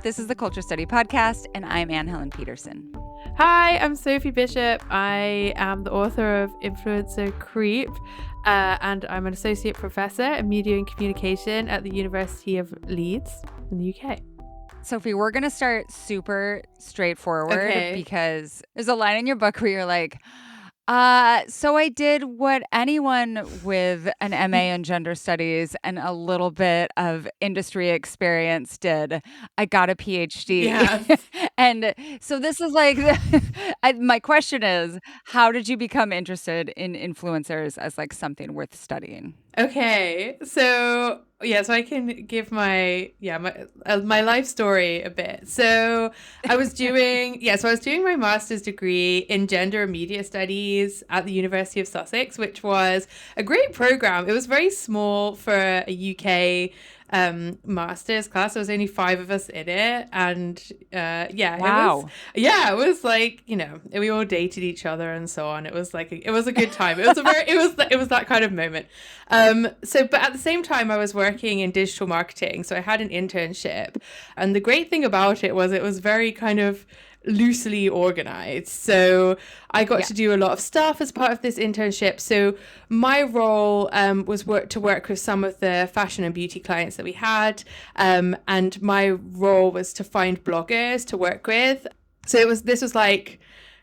This is the Culture Study Podcast, and I'm Anne Helen Peterson. Hi, I'm Sophie Bishop. I am the author of Influencer Creep, and I'm an associate professor in media and communication at the University of Leeds in the UK. Sophie, we're going to start super straightforward because there's a line in your book where you're like, so I did what anyone with an MA in gender studies and a little bit of industry experience did. I got a PhD. Yes. And so this is like, my question is, how did you become interested in influencers as like something worth studying? Okay, so I can give my life story a bit. So I was doing my master's degree in gender and media studies at the University of Sussex, which was a great program. It was very small for a UK master's class. There was only 5 of us in it, and it was like, you know, we all dated each other and so on. It was like it was a good time. It was that kind of moment. But at the same time, I was working in digital marketing, so I had an internship, and the great thing about it was very kind of loosely organized. So I got to do a lot of stuff as part of this internship. So my role was to work with some of the fashion and beauty clients that we had, and my role was to find bloggers to work with. So this was like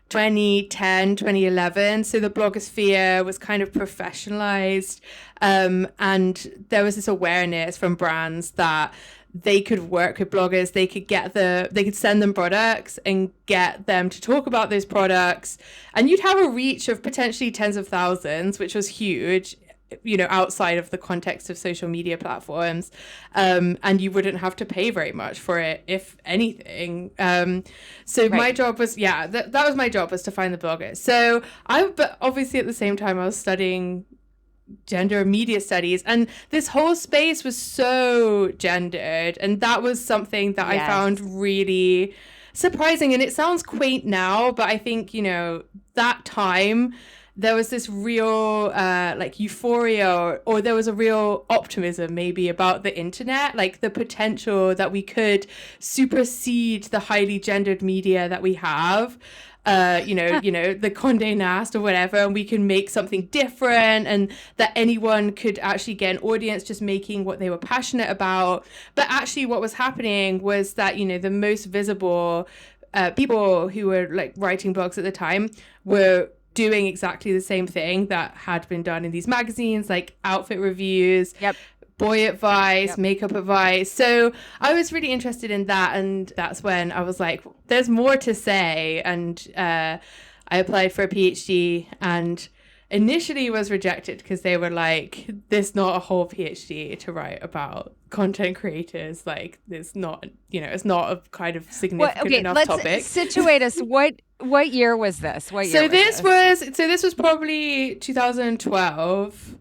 2010, 2011. So the blogosphere was kind of professionalized, and there was this awareness from brands that they could work with bloggers. They could send them products and get them to talk about those products, and you'd have a reach of potentially tens of thousands, which was huge, you know, outside of the context of social media platforms, and you wouldn't have to pay very much for it, if anything. My job was that was my job, was to find the bloggers. But obviously at the same time I was studying gender media studies, and this whole space was so gendered, and that was something that I found really surprising. And it sounds quaint now, but I think, you know, that time there was this real euphoria, or there was a real optimism maybe about the internet, like the potential that we could supersede the highly gendered media that we have. The Condé Nast or whatever, and we can make something different, and that anyone could actually get an audience just making what they were passionate about. But actually what was happening was that, you know, the most visible people who were like writing blogs at the time were doing exactly the same thing that had been done in these magazines, like outfit reviews, boy advice, makeup advice. So I was really interested in that, and that's when I was like, there's more to say. And I applied for a PhD, and initially was rejected because they were like, there's not a whole PhD to write about content creators. Like, there's not, you know, it's not a kind of significant enough topic. Let's situate us. What year was this? This was probably 2012.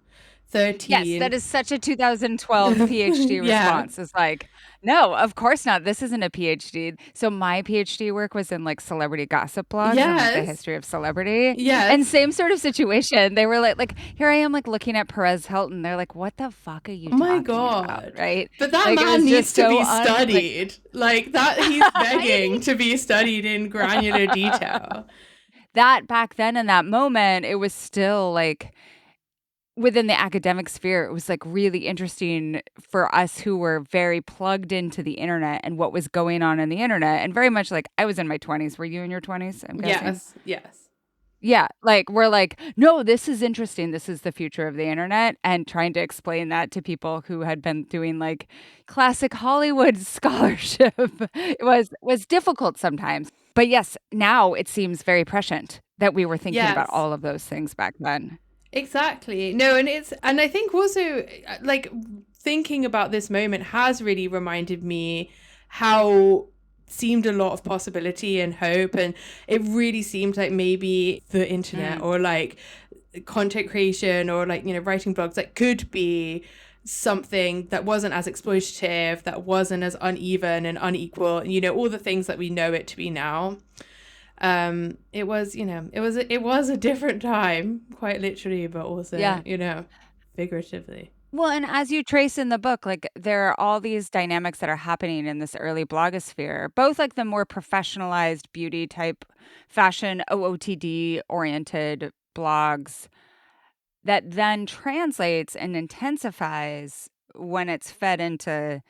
13. Yes, that is such a 2012 PhD response. It's like, no, of course not. This isn't a PhD. So my PhD work was in like celebrity gossip blogs and like the history of celebrity. Yes. And same sort of situation. They were like here I am like looking at Perez Hilton. They're like, what the fuck are you talking about? Right? But that man needs to be studied. Like that, he's begging to be studied in granular detail. That back then in that moment, it was still like, within the academic sphere, it was like really interesting for us who were very plugged into the internet and what was going on in the internet. And very much like, I was in my 20s. Were you in your 20s? I'm guessing. Yes. Yeah. Like, we're like, no, this is interesting. This is the future of the internet. And trying to explain that to people who had been doing like classic Hollywood scholarship was difficult sometimes. But yes, now it seems very prescient that we were thinking about all of those things back then. Exactly. No, and I think also like thinking about this moment has really reminded me how seemed a lot of possibility and hope, and it really seemed like maybe the internet or like content creation or like, you know, writing blogs that could be something that wasn't as exploitative, that wasn't as uneven and unequal, you know, all the things that we know it to be now. It was a different time, quite literally, but also, you know, figuratively. Well, and as you trace in the book, like, there are all these dynamics that are happening in this early blogosphere, both, like, the more professionalized beauty type fashion, OOTD oriented blogs that then translates and intensifies when it's fed into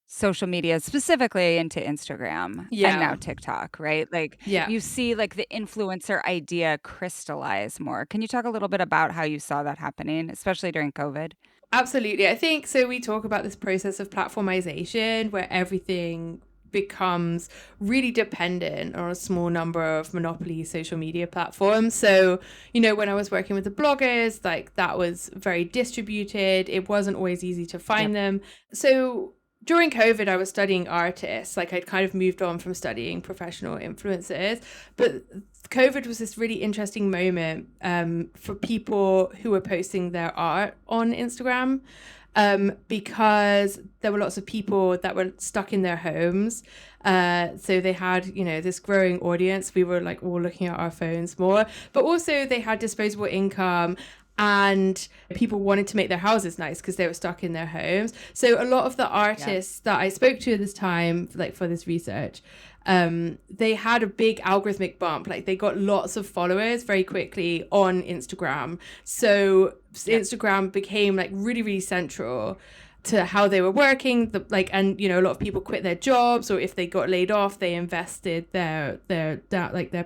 social media, specifically into Instagram and now Yeah. TikTok, right? Like, Yeah. you see, like, the influencer idea crystallize more. Can you talk a little bit about how you saw that happening, especially during COVID? Absolutely. I think so. We talk about this process of platformization where everything becomes really dependent on a small number of monopoly social media platforms. So, when I was working with the bloggers, like that was very distributed. It wasn't always easy to Yep. find them. So, during COVID, I was studying artists. Like I'd kind of moved on from studying professional influencers, but COVID was this really interesting moment for people who were posting their art on Instagram because there were lots of people that were stuck in their homes. So they had, this growing audience. We were like all looking at our phones more, but also they had disposable income and people wanted to make their houses nice because they were stuck in their homes. So a lot of the Yep. artists that I spoke to at this time, like for this research, they had a big algorithmic bump. Like they got lots of followers very quickly on Instagram. So Yep. Instagram became like really, really central to how they were working. And a lot of people quit their jobs, or if they got laid off, they invested their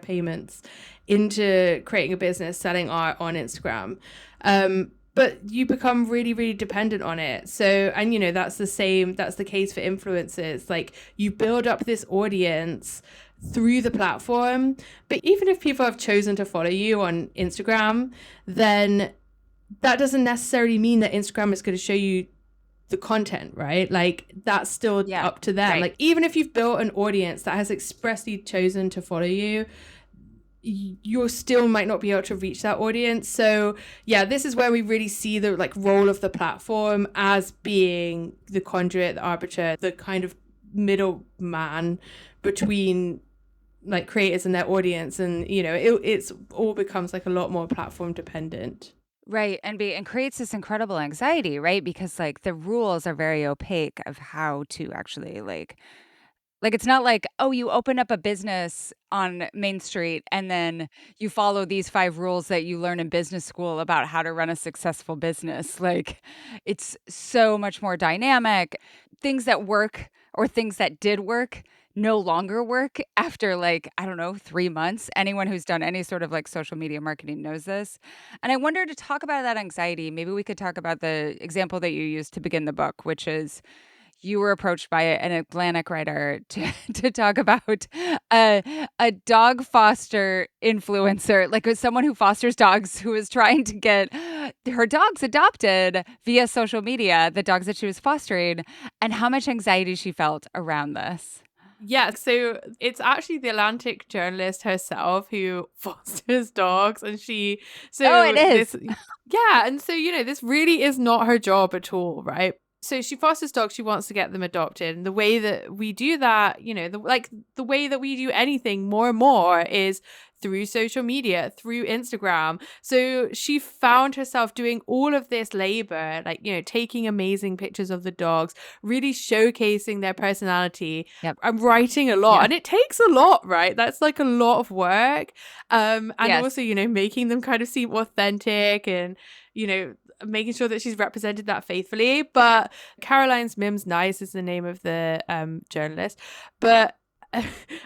payments into creating a business selling art on Instagram. But you become really, really dependent on it. So, and that's the case for influencers. Like you build up this audience through the platform, but even if people have chosen to follow you on Instagram, then that doesn't necessarily mean that Instagram is going to show you the content, right? Like that's still Yeah. up to them. Right. Like even if you've built an audience that has expressly chosen to follow you, you still might not be able to reach that audience. So yeah, this is where we really see the like role of the platform as being the conduit, the arbiter, the kind of middleman between like creators and their audience. And it's all becomes like a lot more platform dependent. Right, and creates this incredible anxiety, right? Because, like, the rules are very opaque of how to actually, it's not like, "Oh, you open up a business on Main Street, and then you follow these 5 rules that you learn in business school about how to run a successful business." Like, it's so much more dynamic. Things that work or things that did work no longer work after, like, I don't know, 3 months. Anyone who's done any sort of, like, social media marketing knows this. And I wonder, to talk about that anxiety, maybe we could talk about the example that you used to begin the book, which is you were approached by an Atlantic writer to to talk about a a dog foster influencer, like, with someone who fosters dogs who was trying to get her dogs adopted via social media, the dogs that she was fostering, and how much anxiety she felt around this. Yeah, so it's actually the Atlantic journalist herself who fosters dogs, and Oh, it is. yeah, and so, this really is not her job at all, right? So she fosters dogs, she wants to get them adopted. And the way that we do that, the way that we do anything more and more is through social media, through Instagram. So she found herself doing all of this labor, like, taking amazing pictures of the dogs, really showcasing their personality. Yep. I'm writing a lot, Yeah. and it takes a lot, right? That's like a lot of work. And Yes. also, making them kind of seem authentic and, you know, making sure that she's represented that faithfully. But Caroline's Mims Nice is the name of the journalist. But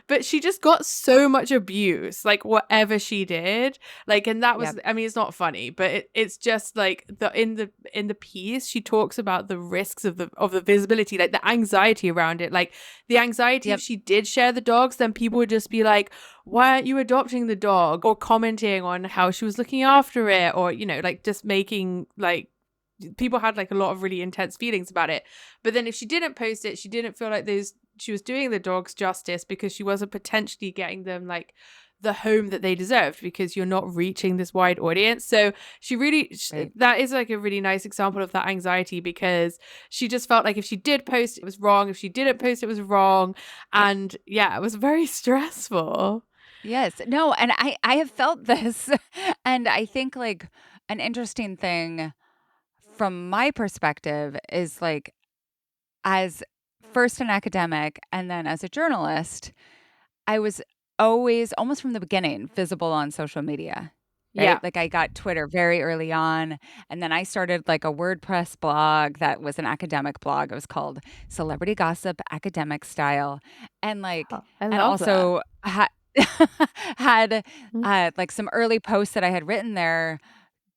but she just got so much abuse, like whatever she did, like, and that was, Yep. I mean, it's not funny, but it's just like the piece she talks about the risks of the visibility, like the anxiety around it, like the anxiety if Yep. she did share the dogs, then people would just be like, why aren't you adopting the dog, or commenting on how she was looking after it, or like just making like people had like a lot of really intense feelings about it. But then if she didn't post it, she didn't feel like she was doing the dogs justice, because she wasn't potentially getting them like the home that they deserved, because you're not reaching this wide audience. So she really, Right. that is like a really nice example of that anxiety, because she just felt like if she did post, it was wrong. If she didn't post, it was wrong. And yeah, it was very stressful. Yes. No, and I have felt this, and I think, like, an interesting thing from my perspective is like, as first an academic and then as a journalist, I was always, almost from the beginning, visible on social media, right? Yeah. Like, I got Twitter very early on, and then I started, like, a WordPress blog that was an academic blog. It was called Celebrity Gossip Academic Style, and, like Oh, I and love that. also had, like, some early posts that I had written there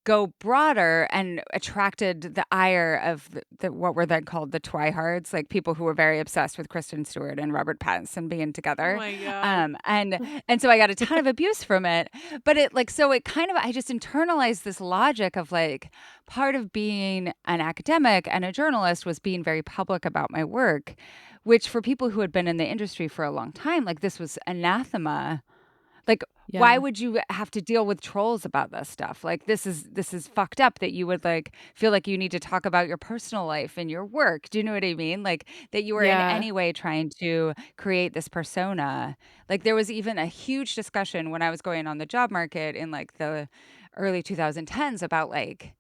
go broader and attracted the ire of the what were then called the twihards, like people who were very obsessed with Kristen Stewart and Robert Pattinson being Oh together. my God. And so I got a ton of abuse from it, but it like so it kind of I just internalized this logic of like part of being an academic and a journalist was being very public about my work, which for people who had been in the industry for a long time, like this was anathema. Like, why Yeah. would you have to deal with trolls about this stuff? Like, this is fucked up that you would, like, feel like you need to talk about your personal life and your work. Do you know what I mean? Like, that you were in Yeah. any way trying to create this persona. Like, there was even a huge discussion when I was going on the job market in, like, the early 2010s about, like,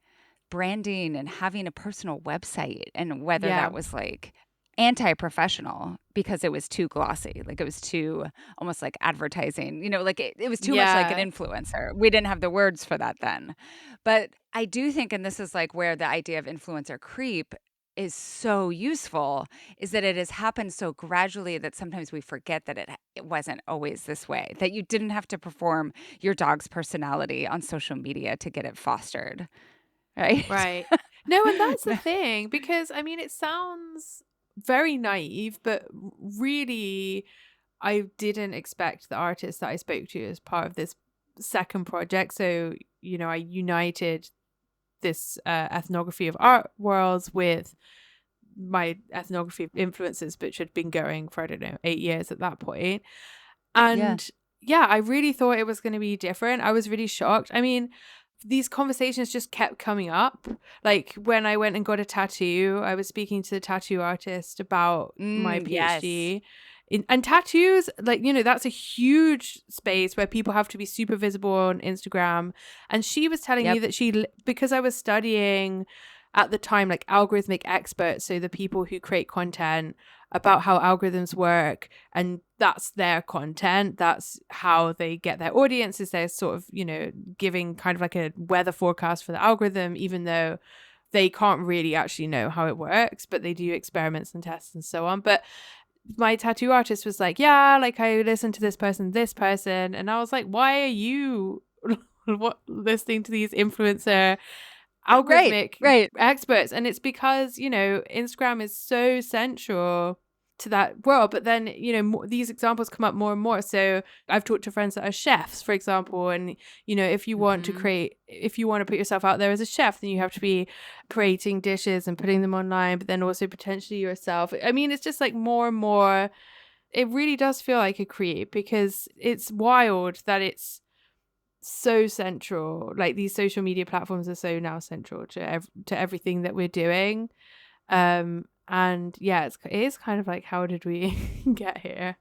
branding and having a personal website and whether that Yeah. was, like, anti-professional because it was too glossy, like, it was too almost like advertising, like, it was too much like an Yeah. influencer. We didn't have the words for that then. But I do think, and this is, like, where the idea of influencer creep is so useful, is that it has happened so gradually that sometimes we forget that it wasn't always this way, that you didn't have to perform your dog's personality on social media to get it fostered, right? Right. No, and that's the thing, because I mean, it sounds very naive, but really, I didn't expect the artist that I spoke to as part of this second project. So, I united this ethnography of art worlds with my ethnography of influences, which had been going for, I don't know, 8 years at that point. Yeah. And yeah, I really thought it was going to be different. I was really shocked. I mean, these conversations just kept coming up. Like when I went and got a tattoo, I was speaking to the tattoo artist about my Yes. PhD. And tattoos, like, that's a huge space where people have to be super visible on Instagram. And she was telling me Yep. that because I was studying at the time, like algorithmic experts, so the people who create content about how algorithms work, and that's their content, that's how they get their audiences. They're sort of, giving kind of like a weather forecast for the algorithm, even though they can't really actually know how it works, but they do experiments and tests and so on. But my tattoo artist was like, yeah, like I listened to this person, and I was like, why are you listening to these influencer Right, algorithmic right. experts? And it's because, Instagram is so central to that world. But then, these examples come up more and more. So I've talked to friends that are chefs, for example, and if you want to Mhm. create, if you want to put yourself out there as a chef, then you have to be creating dishes and putting them online, but then also potentially yourself. I mean, it's just like more and more, it really does feel like a creep, because it's wild that it's so central. Like these social media platforms are so now central to everything that we're doing. And yeah, it is kind of like, how did we get here?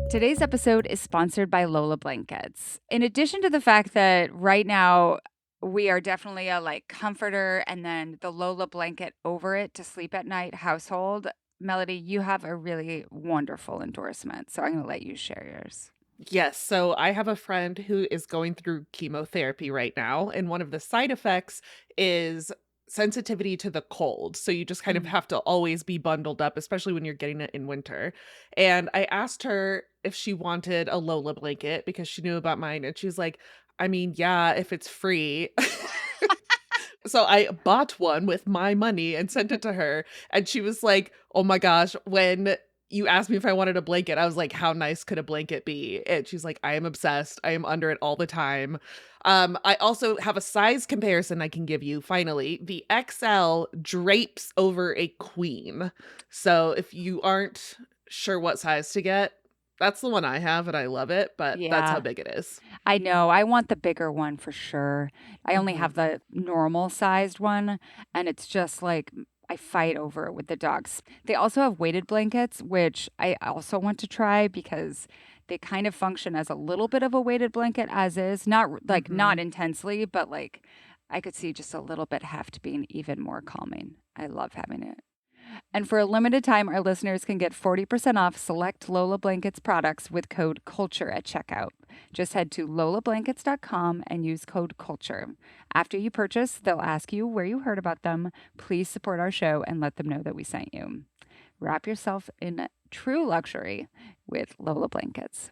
Today's episode is sponsored by Lola Blankets. In addition to the fact that right now we are definitely a like comforter and then the Lola blanket over it to sleep at night household, Melody, you have a really wonderful endorsement. So I'm going to let you share yours. Yes, so I have a friend who is going through chemotherapy right now, and one of the side effects is sensitivity to the cold. So you just kind of Mm. have to always be bundled up, especially when you're getting it in winter. And I asked her if she wanted a Lola blanket because she knew about mine, and she was like, I mean, yeah, if it's free. So I bought one with my money and sent it to her, and she was like, "Oh my gosh, when you asked me if I wanted a blanket, I was like, how nice could a blanket be?" And she's like, "I am obsessed. I am under it all the time." I also have a size comparison I can give you finally. The XL drapes over a queen. So if you aren't sure what size to get, that's the one I have and I love it, but that's how Yeah, big it is. I know. I want the bigger one for sure. I only Mhm. have the normal sized one, and it's just like I fight over it with the dogs. They also have weighted blankets, which I also want to try because They kind of function as a little bit of a weighted blanket as is, not like Mm-hmm. not intensely, but like I could see just a little bit heft being even more calming. I love having it. And for a limited time, our listeners can get 40% off select Lola Blankets products with code CULTURE at checkout. Just head to lolablankets.com and use code CULTURE. After you purchase, they'll ask you where you heard about them. Please support our show and let them know that we sent you. Wrap yourself in true luxury with Lola Blankets.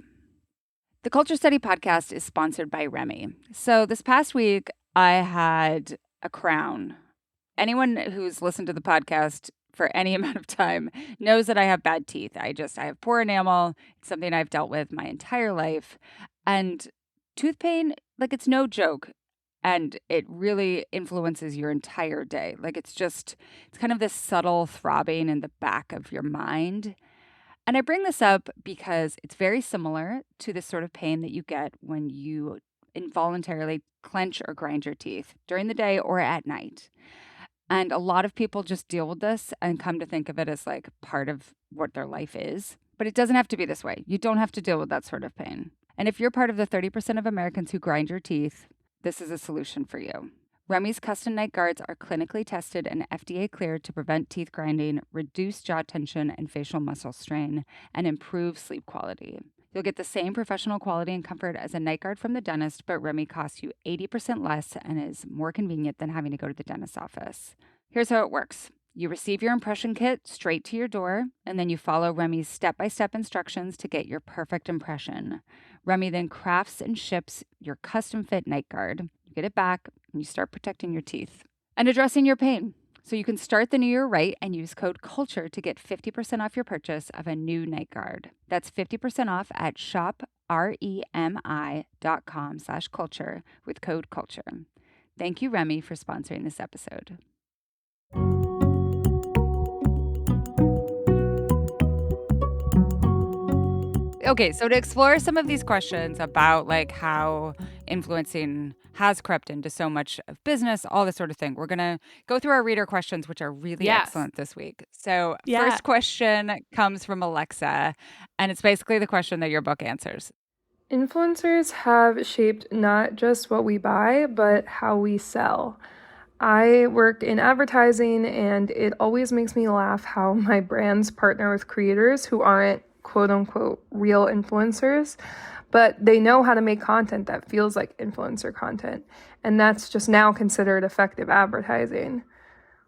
The Culture Study podcast is sponsored by Remy. So this past week, I had a crown. Anyone who's listened to the podcast for any amount of time knows that I have bad teeth. I have poor enamel. It's something I've dealt with my entire life. And tooth pain, like it's no joke. And it really influences your entire day. Like it's kind of this subtle throbbing in the back of your mind. And I bring this up because it's very similar to the sort of pain that you get when you involuntarily clench or grind your teeth during the day or at night. And a lot of people just deal with this and come to think of it as like part of what their life is. But it doesn't have to be this way. You don't have to deal with that sort of pain. And if you're part of the 30% of Americans who grind your teeth, this is a solution for you. Remy's custom night guards are clinically tested and FDA cleared to prevent teeth grinding, reduce jaw tension and facial muscle strain, and improve sleep quality. You'll get the same professional quality and comfort as a night guard from the dentist, but Remy costs you 80% less and is more convenient than having to go to the dentist's office. Here's how it works. You receive your impression kit straight to your door, and then you follow Remy's step-by-step instructions to get your perfect impression. Remy then crafts and ships your custom-fit night guard. You get it back, and you start protecting your teeth and addressing your pain. So you can start the new year right and use code CULTURE to get 50% off your purchase of a new night guard. That's 50% off at shopremi.com/culture with code CULTURE. Thank you, Remy, for sponsoring this episode. Okay, so to explore some of these questions about like how influencing has crept into so much of business, all this sort of thing, we're going to go through our reader questions, which are really Yes. excellent this week. So Yeah. first question comes from Alexa, and it's basically the question that your book answers. Influencers have shaped not just what we buy, but how we sell. I work in advertising, and it always makes me laugh how my brands partner with creators who aren't quote unquote real influencers, but they know how to make content that feels like influencer content. And that's just now considered effective advertising.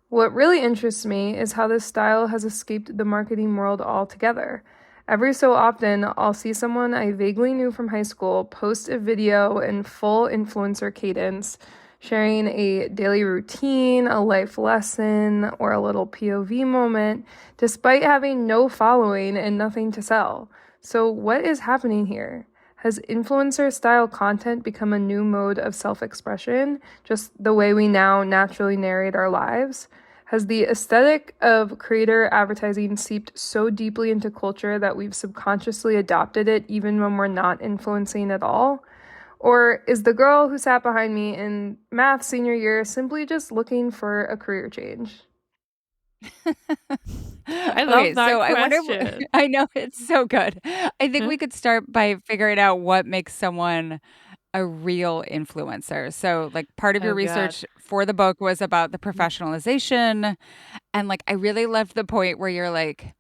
What really interests me is how this style has escaped the marketing world altogether. Every so often, I'll see someone I vaguely knew from high school post a video in full influencer cadence, sharing a daily routine, a life lesson, or a little POV moment, despite having no following and nothing to sell. So what is happening here? Has influencer-style content become a new mode of self-expression, just the way we now naturally narrate our lives? Has the aesthetic of creator advertising seeped so deeply into culture that we've subconsciously adopted it even when we're not influencing at all? Or is the girl who sat behind me in math senior year simply just looking for a career change? I love that I wonder. question. I know it's so good. I think we could start by figuring out what makes someone a real influencer. So, like, part of your Oh, God. research for the book was about the professionalization, and like, I really loved the point where you're like,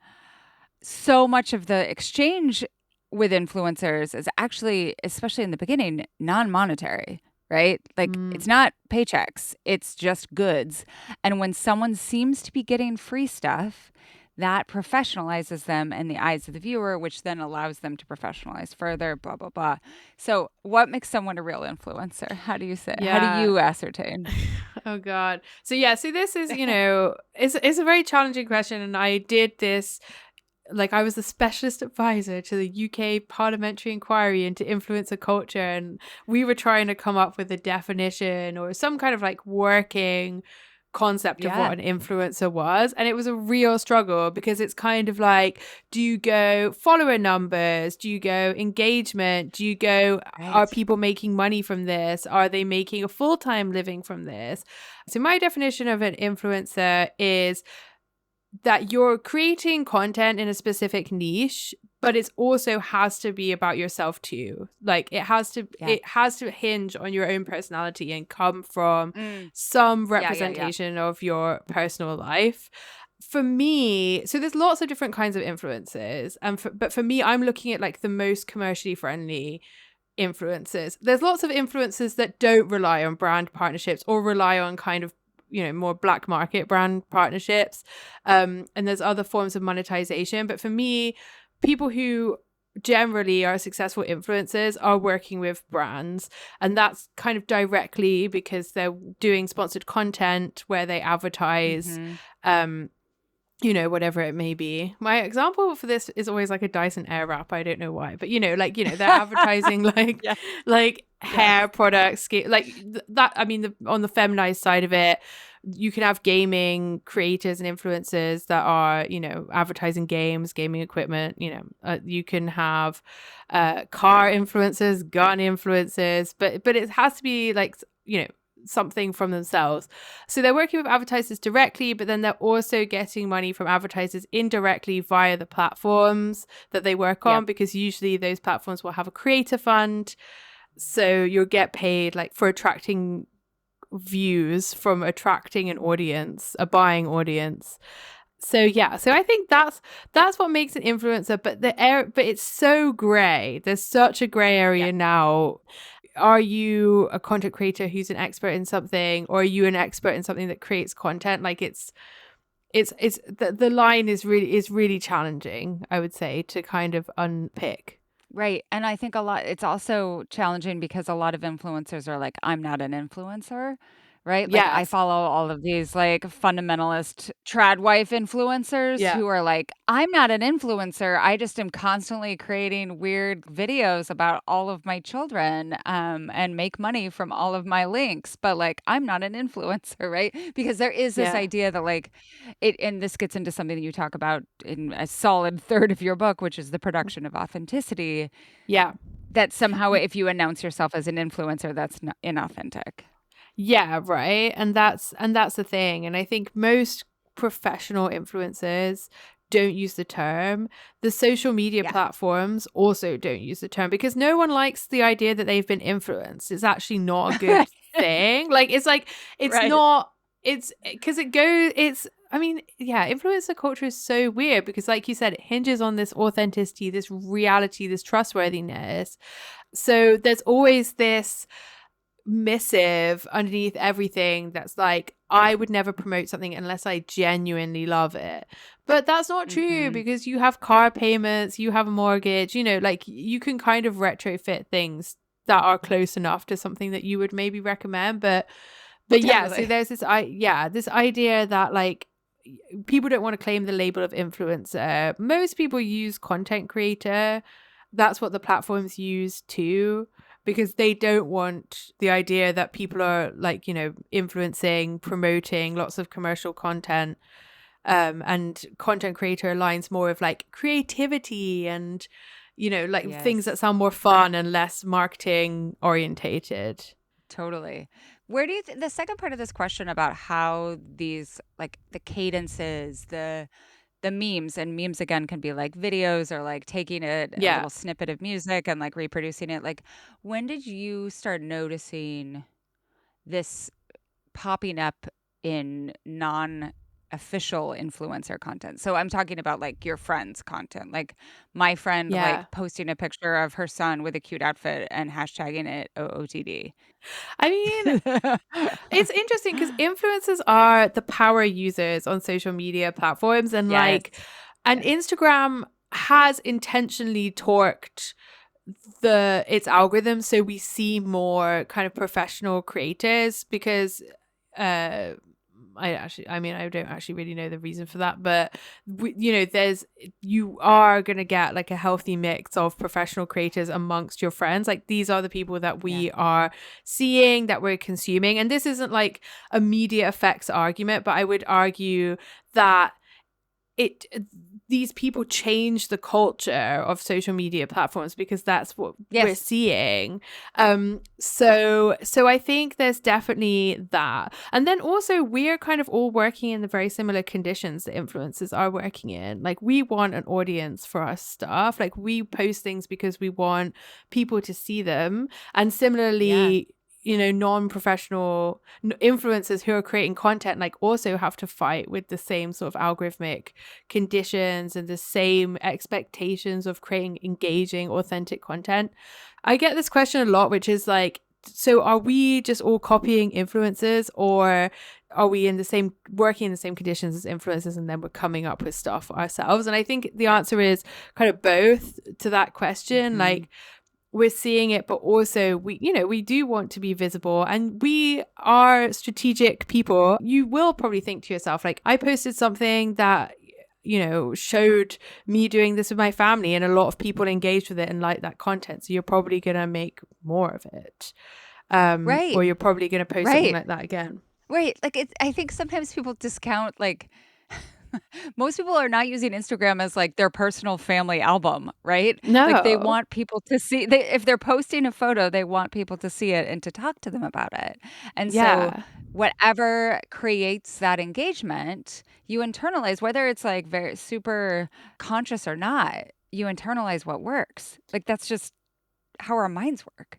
so much of the exchange with influencers is actually, especially in the beginning, non-monetary, right? Like it's not paychecks, it's just goods. And when someone seems to be getting free stuff, that professionalizes them in the eyes of the viewer, which then allows them to professionalize further, blah, blah, blah. So what makes someone a real influencer? How do you say? How do Yeah. you ascertain? Oh God. So this is, it's a very challenging question. And I did this, like I was the specialist advisor to the UK parliamentary inquiry into influencer culture. And we were trying to come up with a definition or some kind of like working concept of what an influencer was, and it was a real struggle because it's kind of like, do you go follower numbers, do you go engagement, do you go are people making money from this, are they making a full-time living from this? So my definition of an influencer is that you're creating content in a specific niche, but it's also has to be about yourself too. Like Yeah. it has to hinge on your own personality and come from Mm. some Yeah. representation of your personal life. For me, so there's lots of different kinds of influences, and but for me, I'm looking at like the most commercially friendly influencers. There's lots of influencers that don't rely on brand partnerships or rely on kind of, you know, more black market brand partnerships, and there's other forms of monetization. But for me, people who generally are successful influencers are working with brands, and that's kind of directly because they're doing sponsored content where they advertise, Mm-hmm. you know, whatever it may be. My example for this is always like a Dyson Airwrap. I don't know why, but you know, like, you know, they're advertising like Yeah. like Yes. hair products, like that. I mean, on the feminized side of it, you can have gaming creators and influencers that are, you know, advertising games, gaming equipment. You know, you can have car influencers, gun influencers, but it has to be like, you know, something from themselves. So they're working with advertisers directly, but then they're also getting money from advertisers indirectly via the platforms that they work on, Yep. because usually those platforms will have a creator fund. So you'll get paid like for attracting views, from attracting an audience, a buying audience. So yeah, so I think that's what makes an influencer, but but it's so gray. There's such a gray area Yeah. now. Are you a content creator who's an expert in something, or are you an expert in something that creates content? Like it's the line is really challenging, I would say, to kind of unpick. Right. And I think it's also challenging because a lot of influencers are like, I'm not an influencer, right? Like I Yes. follow all of these like fundamentalist trad wife influencers Yeah. who are like, I'm not an influencer. I just am constantly creating weird videos about all of my children, and make money from all of my links. But like, I'm not an influencer, right? Because there is this Yeah. idea that like and this gets into something that you talk about in a solid third of your book, which is the production of authenticity, Yeah. that somehow if you announce yourself as an influencer, that's not inauthentic. Yeah, right. And that's the thing. And I think most professional influencers don't use the term. The social media Yeah. platforms also don't use the term, because no one likes the idea that they've been influenced. It's actually not a good thing. Like it's Right. not it's because it goes it's I mean, yeah, influencer culture is so weird because, like you said, it hinges on this authenticity, this reality, this trustworthiness. So there's always this missive underneath everything that's like, I would never promote something unless I genuinely love it. But that's not true, Mhm. because you have car payments, you have a mortgage, you know, like you can kind of retrofit things that are close enough to something that you would maybe recommend. But yeah, so Totally. there's this idea that like people don't want to claim the label of influencer. Most people use content creator. That's what the platforms use too, because they don't want the idea that people are like, you know, influencing, promoting lots of commercial content. And content creator aligns more with like creativity and, you know, like things that Yes. sound more fun and less marketing orientated. Totally. Where do you the second part of this question about how these like the cadences, the memes, and memes again can be like videos or like taking a Yeah. little snippet of music and like reproducing it. Like when did you start noticing this popping up in non-official influencer content? So I'm talking about like your friends' content, like my friend like Yeah. posting a picture of her son with a cute outfit and hashtagging it OOTD. I mean, it's interesting because influencers are the power users on social media platforms, and Yes. like, and Yes. Instagram has intentionally torqued its algorithm so we see more kind of professional creators, because uh I mean, I don't actually really know the reason for that, but you know, you are going to get like a healthy mix of professional creators amongst your friends. Like these are the people that Yeah. we are seeing, that we're consuming. And this isn't like a media effects argument, but I would argue that it these people change the culture of social media platforms, because that's what Yes. we're seeing. So I think there's definitely that. And then also we're kind of all working in the very similar conditions that influencers are working in. Like, we want an audience for our stuff. Like, we post things because we want people to see them. And similarly, you know, non-professional influencers who are creating content like also have to fight with the same sort of algorithmic conditions and the same expectations of creating engaging, authentic content. I get this question a lot, which is like, so are we just all copying influencers, or are we working in the same conditions as influencers, and then we're coming up with stuff ourselves? And I think the answer is kind of both to that question. Like, we're seeing it, but also we do want to be visible, and we are strategic people. You will probably think to yourself, like, I posted something that, you know, showed me doing this with my family, and a lot of people engaged with it and like that content. So you're probably going to make more of it. Right. Or you're probably going to post something like that again. Right. Like, I think sometimes people discount, like, most people are not using Instagram as like their personal family album, right? Like, they No. want people to see, if they're posting a photo, they want people to see it and to talk to them about it. And so Yeah. whatever creates that engagement, you internalize, whether it's like very super conscious or not, you internalize what works. Like, that's just how our minds work.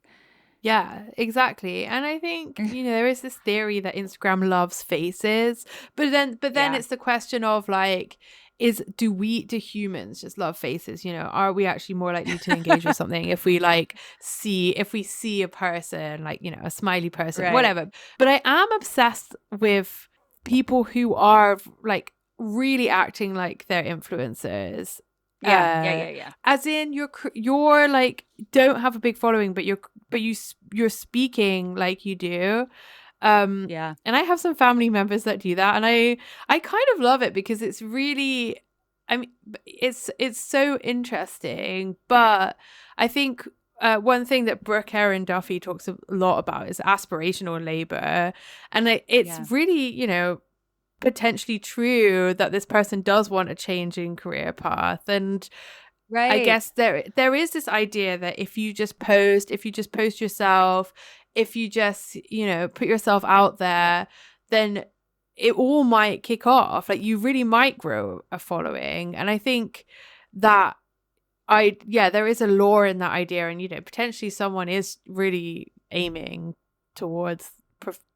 Yeah, exactly. And I think, you know, there is this theory that Instagram loves faces, but then Yeah. it's the question of like, do humans just love faces? You know, are we actually more likely to engage with something if we see a person, like, you know, a smiley person, Right. whatever. But I am obsessed with people who are like really acting like they're influencers. Yeah. As in, you're like, don't have a big following, but you're speaking like you do. Yeah. And I have some family members that do that, and I kind of love it, because it's really, I mean, it's so interesting. But I think one thing that Brooke Erin Duffy talks a lot about is aspirational labor, and it's really, you know, potentially true that this person does want a changing career path. And I guess there is this idea that if you just post yourself, if you just, you know, put yourself out there, then it all might kick off. Like, you really might grow a following. And I think that there is a lore in that idea, and, you know, potentially someone is really aiming towards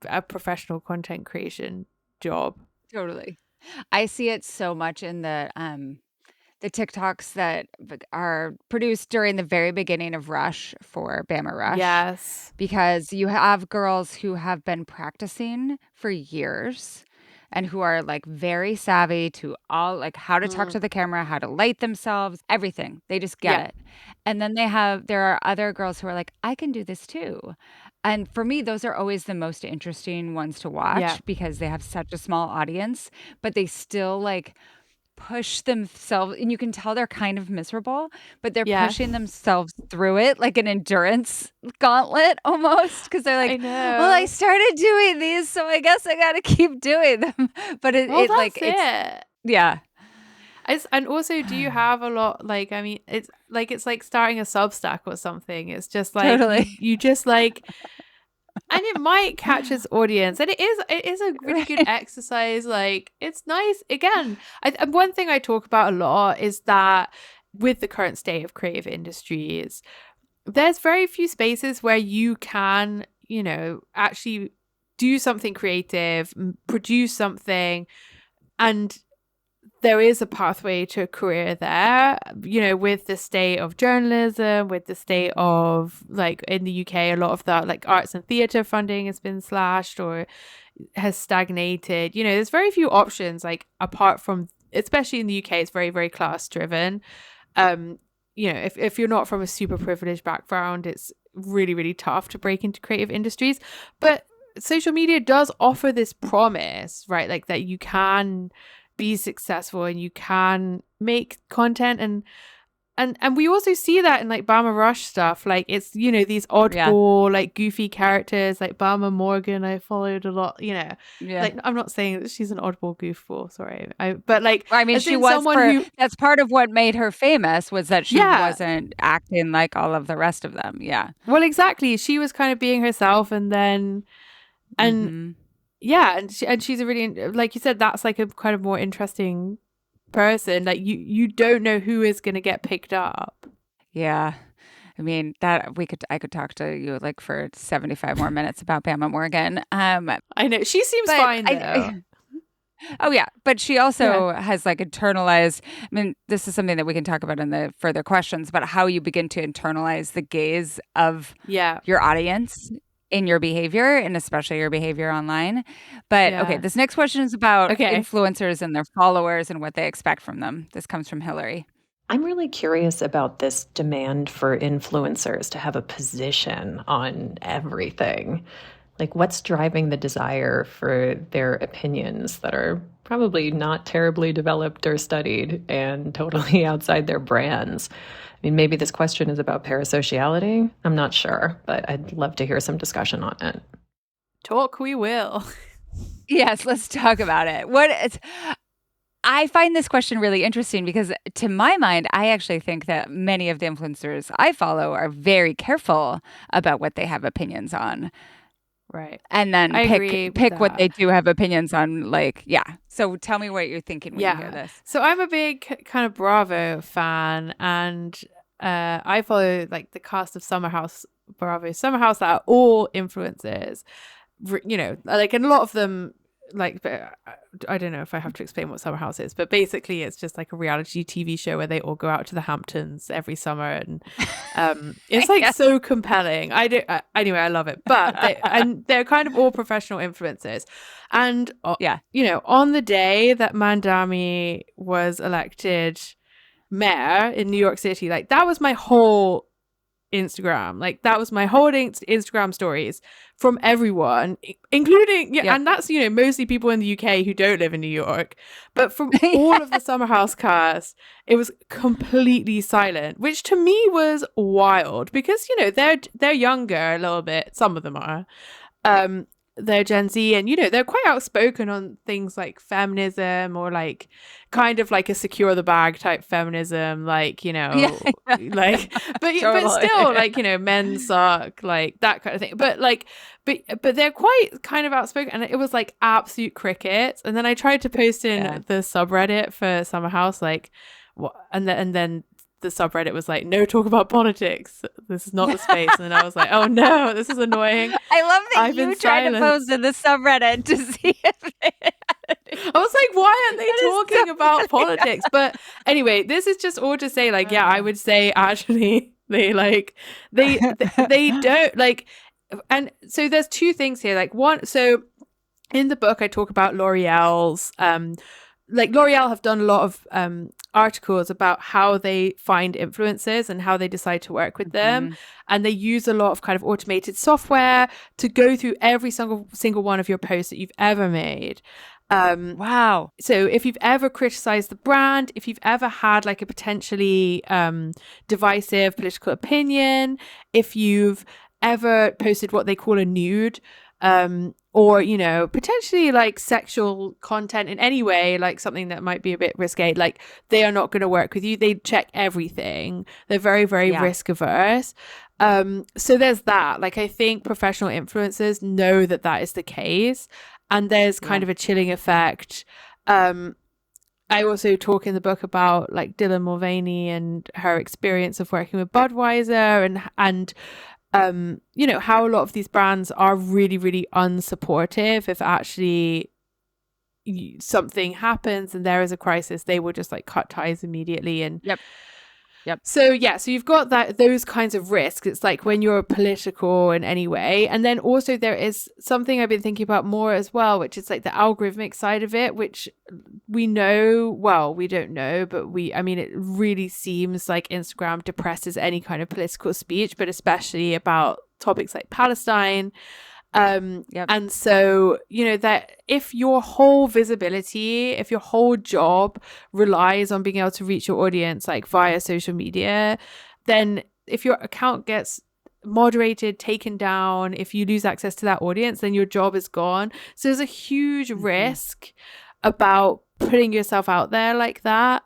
a professional content creation job. Totally. I see it so much in the TikToks that are produced during the very beginning of Rush for Bama Rush. Yes. Because you have girls who have been practicing for years and who are like very savvy to all, like, how to talk to the camera, how to light themselves, everything. They just get it. And then there are other girls who are like, I can do this too. And for me, those are always the most interesting ones to watch because they have such a small audience, but they still like push themselves, and you can tell they're kind of miserable, but they're pushing themselves through it like an endurance gauntlet almost, because they're like, I know. well, I started doing these, so I guess I got to keep doing them. But it's And also, do you have a lot, like, I mean, it's like starting a Substack or something. It's just like, Totally. you just like, and it might catch its audience, and it is a really good exercise. Like, it's nice. Again, one thing I talk about a lot is that with the current state of creative industries, there's very few spaces where you can, you know, actually do something creative, produce something, and there is a pathway to a career there, you know, with the state of journalism, with the state of, like, in the UK, a lot of that, like, arts and theatre funding has been slashed or has stagnated. You know, there's very few options, like, apart from, especially in the UK, it's very, very class driven. You know, if you're not from a super privileged background, it's really, really tough to break into creative industries. But social media does offer this promise, right? Like, that you can be successful and you can make content. And and we also see that in like Bama Rush stuff. Like it's, you know, these Yeah. oddball, like goofy characters like Bama Morgan. I followed a lot, you know, Yeah. like I'm not saying that she's an oddball goofball. Sorry. But like, I mean, as she in was someone for who, that's part of what made her famous was that she yeah, wasn't acting like all of the rest of them. Yeah. well, exactly. She was kind of being herself, and Mhm. yeah, and she's a really, like you said, that's like a kind of more interesting person. Like you don't know who is going to get picked up. Yeah. I mean, that I could talk to you like for 75 more minutes about Bama Morgan. I know she seems But fine though. oh yeah, but she Yeah. also has like internalized. I mean, this is something that we can talk about in the further questions, but how you begin to internalize the gaze of Yeah. your audience in your behavior, and especially your behavior online. But okay, Yeah. this next question is about Okay. influencers and their followers and what they expect from them. This comes from Hillary. I'm really curious about this demand for influencers to have a position on everything. Like, what's driving the desire for their opinions that are probably not terribly developed or studied and totally outside their brands? I mean, maybe this question is about parasociality. I'm not sure, but I'd love to hear some discussion on it. Talk we will. Yes, let's talk about it. I find this question really interesting because, to my mind, I actually think that many of the influencers I follow are very careful about what they have opinions on. Right. And then I agree with pick what that. they do have opinions on, like, yeah. So tell me what you're thinking when you hear Yeah. this. So I'm a big kind of Bravo fan, and I follow like the cast of Bravo Summer House that are all influencers. You know, like, and a lot of them, like, I don't know if I have to explain what Summer House is, but basically it's just like a reality TV show where they all go out to the Hamptons every summer, and it's like so compelling. Anyway, I love it. But they're kind of all professional influencers, and Yeah. you know, on the day that Mandami was elected mayor in New York City, like that was my whole Instagram. Like that was my whole Instagram stories from everyone, including and that's, you know, mostly people in the UK who don't live in New York, but from all of the Summer House cast, it was completely silent, which to me was wild because, you know, they're younger a little bit, some of them are, they're Gen Z, and, you know, they're quite outspoken on things like feminism, or like kind of like a secure the bag type feminism, like, you know, like, but still, like, you know, men suck, like that kind of thing. But like, but they're quite kind of outspoken, and it was like absolute crickets. And then I tried to post in the subreddit for Summer House, like, what, and then the subreddit was like, no talk about politics, this is not the space. And then I was like, oh no, this is annoying. I love that you tried to post in the subreddit to see if they I was like, why aren't they talking about politics? But anyway, this is just all to say, like, yeah, I would say actually they don't like. And so there's two things here, like one, so in the book I talk about L'Oreal's like L'Oreal have done a lot of articles about how they find influencers and how they decide to work with them. And they use a lot of kind of automated software to go through every single one of your posts that you've ever made. Wow. So if you've ever criticized the brand, if you've ever had like a potentially divisive political opinion, if you've ever posted what they call a nude, or, you know, potentially like sexual content in any way, like something that might be a bit risque, like they are not going to work with you. They check everything. They're very, very risk averse. So there's that. Like, I think professional influencers know that that is the case, and there's kind of a chilling effect. I also talk in the book about like Dylan Mulvaney and her experience of working with Budweiser, and you know, how a lot of these brands are really, really unsupportive. If actually something happens and there is a crisis, they will just like cut ties immediately. And so so you've got those kinds of risks. It's like when you're political in any way. And then also there is something I've been thinking about more as well, which is like the algorithmic side of it, which we know, well, we don't know, but I mean, it really seems like Instagram depresses any kind of political speech, but especially about topics like Palestine. Yep. And so, that if your whole visibility, if your whole job relies on being able to reach your audience like via social media, then if your account gets moderated, taken down, if you lose access to that audience, then your job is gone. So there's a huge risk about putting yourself out there like that.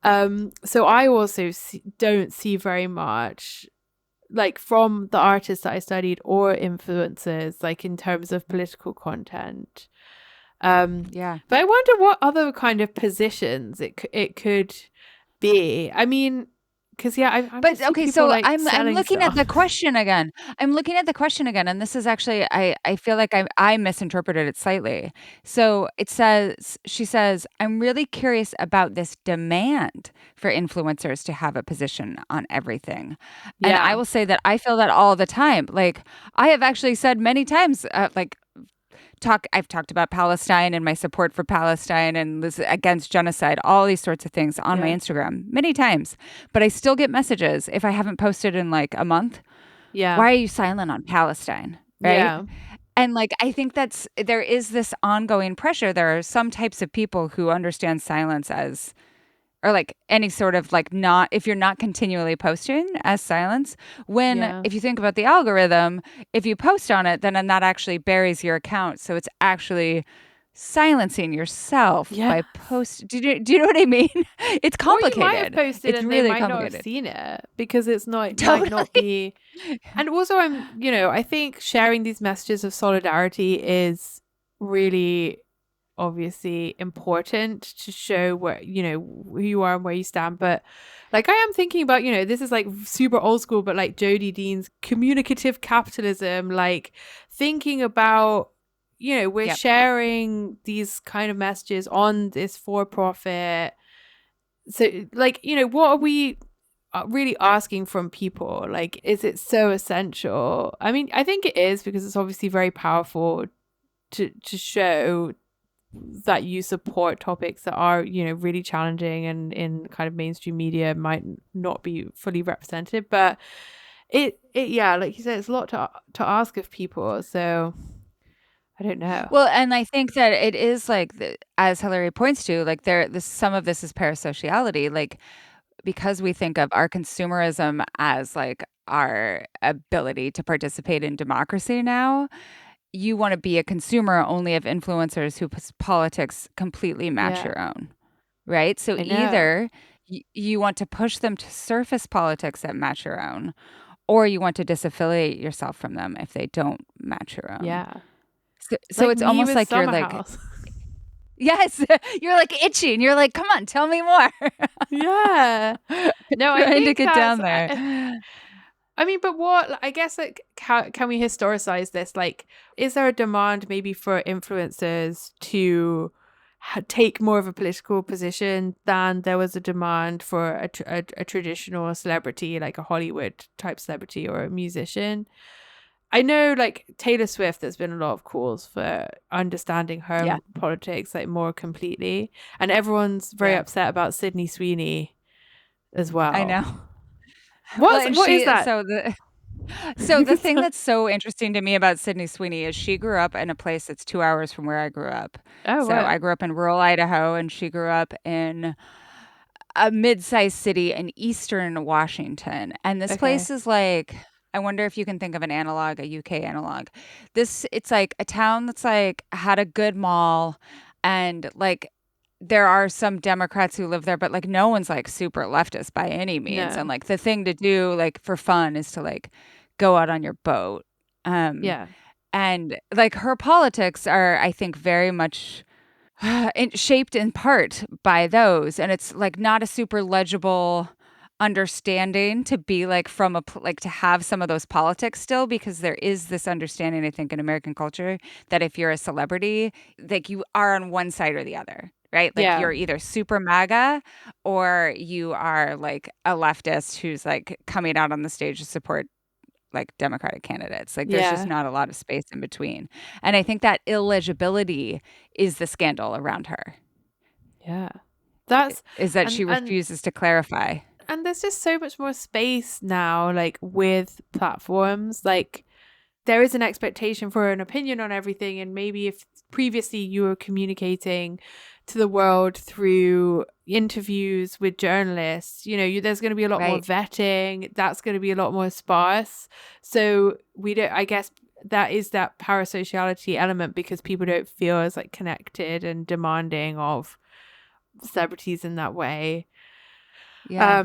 So I also don't see very much like from the artists that I studied or influencers, like in terms of political content. Yeah. But I wonder what other kind of positions it could be. I mean, because I'm But just seeing okay, people so like I'm selling looking at stuff. the question again. I'm looking at the question again, and this is actually I feel like I misinterpreted it slightly. So she says, I'm really curious about this demand for influencers to have a position on everything. And I Yeah, will say that I feel that all the time. Like I have actually said many times, I've talked about Palestine and my support for Palestine and this against genocide, all these sorts of things on my yeah, Instagram many times. But I still get messages if I haven't posted in like a month. yeah, Why are you silent on Palestine? Right? yeah, And like I think there is this ongoing pressure. There are some types of people who understand silence as or like any sort of like not if you're not continually posting as silence when yeah. if you think about the algorithm, if you post on it then that actually buries your account, so it's actually silencing yourself Yeah. by post do you know what I mean? It's Or you might have complicated. posted It's and they really might not have complicated. seen it because it's not might not Totally. be. And also I think sharing these messages of solidarity is really obviously important to show where who you are and where you stand. But like I am thinking about this is like super old school, but like Jodie Dean's communicative capitalism, like thinking about we're Yep. sharing these kind of messages on this for profit. So like what are we really asking from people? Like, is it so essential? I mean, I think it is because it's obviously very powerful to show that you support topics that are really challenging and in kind of mainstream media might not be fully represented. But it yeah, like you said, it's a lot to ask of people. So I don't know. Well, and I think that it is like as Hillary points to, like some of this is parasociality, like because we think of our consumerism as like our ability to participate in democracy now, you want to be a consumer only of influencers whose politics completely match Yeah, your own, right? So I know. either you want to push them to surface politics that match your own, or you want to disaffiliate yourself from them if they don't match your own. Yeah, So like it's me almost with like you're Summer like, House. yes, you're like itching. You're like, come on, tell me more. Yeah. No, I Trying to think get that's down there. I mean, but what I guess like how can we historicize this? Like, is there a demand maybe for influencers to take more of a political position than there was a demand for a traditional celebrity, like a Hollywood type celebrity or a musician? I know, like Taylor Swift, there's been a lot of calls for understanding her Yeah, politics like more completely, and everyone's very yeah, upset about Sydney Sweeney as I well. know. Well, and What is that? so the thing that's so interesting to me about Sydney Sweeney is she grew up in a place that's 2 hours from where I grew up. Oh, So wow. I grew up in rural Idaho, and she grew up in a mid-sized city in eastern Washington. And this Okay. place is like I wonder if you can think of an analog, a UK analog. It's like a town that's like had a good mall and like there are some Democrats who live there, but like no one's like super leftist by any means. And No. like the thing to do like for fun is to like go out on your boat. Um Yeah. and like her politics are, I think, very much shaped in part by those, and it's like not a super legible understanding to be like from like to have some of those politics still, because there is this understanding I think in American culture that if you're a celebrity, like you are on one side or the other, right? Like Yeah. you're either super MAGA or you are like a leftist who's like coming out on the stage to support like Democratic candidates. Like there's just Yeah. not a lot of space in between. And I think that illegibility is the scandal around her, Yeah. That's is that and she and refuses to clarify. and there's just so much more space now, like with platforms. Like there is an expectation for an opinion on everything. And maybe if previously you were communicating to the world through interviews with journalists, there's going to be a lot more Right. vetting. That's going to be a lot more sparse. So I guess that is that parasociality element, because people don't feel as like connected and demanding of celebrities in that way. Yeah.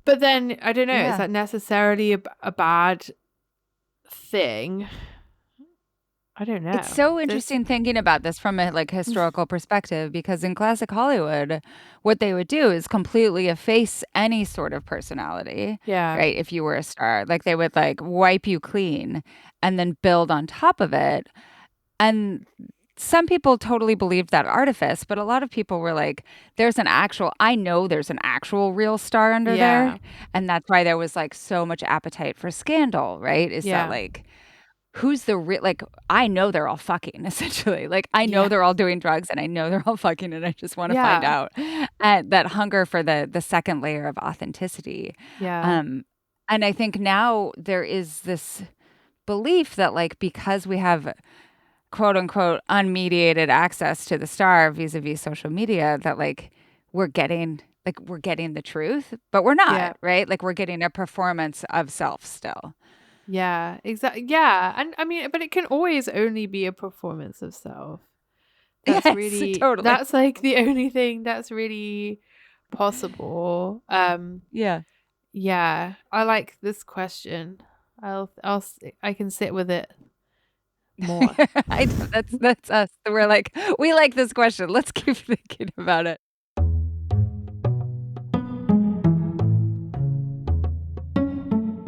But then I don't know, is Yeah. that necessarily a bad thing? I don't know. It's so interesting thinking about this from a like historical perspective, because in classic Hollywood, what they would do is completely efface any sort of personality, Yeah. right? If you were a star, like they would like wipe you clean and then build on top of it. And some people totally believed that artifice, but a lot of people were like, I know there's an actual real star under Yeah. there. And that's why there was like so much appetite for scandal, right? Is that Yeah. like, who's the real, like, I know they're all fucking essentially. Like, I know Yeah. they're all doing drugs and I know they're all fucking and I just want to find Yeah. out. And that hunger for the second layer of authenticity. Yeah. And I think now there is this belief that like, because we have quote unquote unmediated access to the star vis-a-vis social media, that like we're getting the truth, but we're not, Yeah. right? Like we're getting a performance of self still. Yeah. Exactly. Yeah. And I mean, but it can always only be a performance of self. That's Yes, really totally. that's like the only thing that's really possible. Yeah. Yeah. I like this question. I can sit with it more. I know, that's us. We're like, we like this question. Let's keep thinking about it.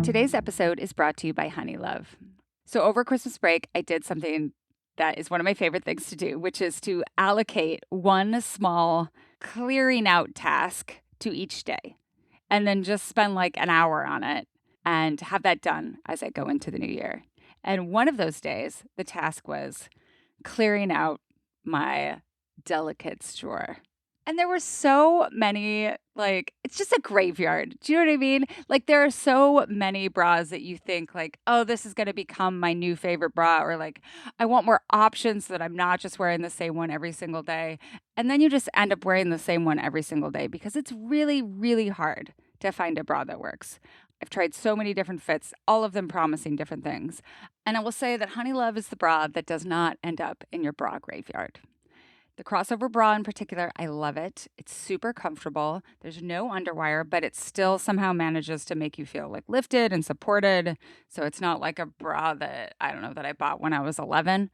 Today's episode is brought to you by Honey Love. So over Christmas break, I did something that is one of my favorite things to do, which is to allocate one small clearing out task to each day and then just spend like an hour on it and have that done as I go into the new year. And one of those days, the task was clearing out my delicates drawer. And there were so many, like, it's just a graveyard. Do you know what I mean? Like, there are so many bras that you think, like, oh, this is going to become my new favorite bra, or like, I want more options so that I'm not just wearing the same one every single day. And then you just end up wearing the same one every single day because it's really, really hard to find a bra that works. I've tried so many different fits, all of them promising different things. And I will say that Honey Love is the bra that does not end up in your bra graveyard. The crossover bra in particular, I love it. It's super comfortable. There's no underwire, but it still somehow manages to make you feel like lifted and supported. So it's not like a bra that, I don't know, that I bought when I was 11.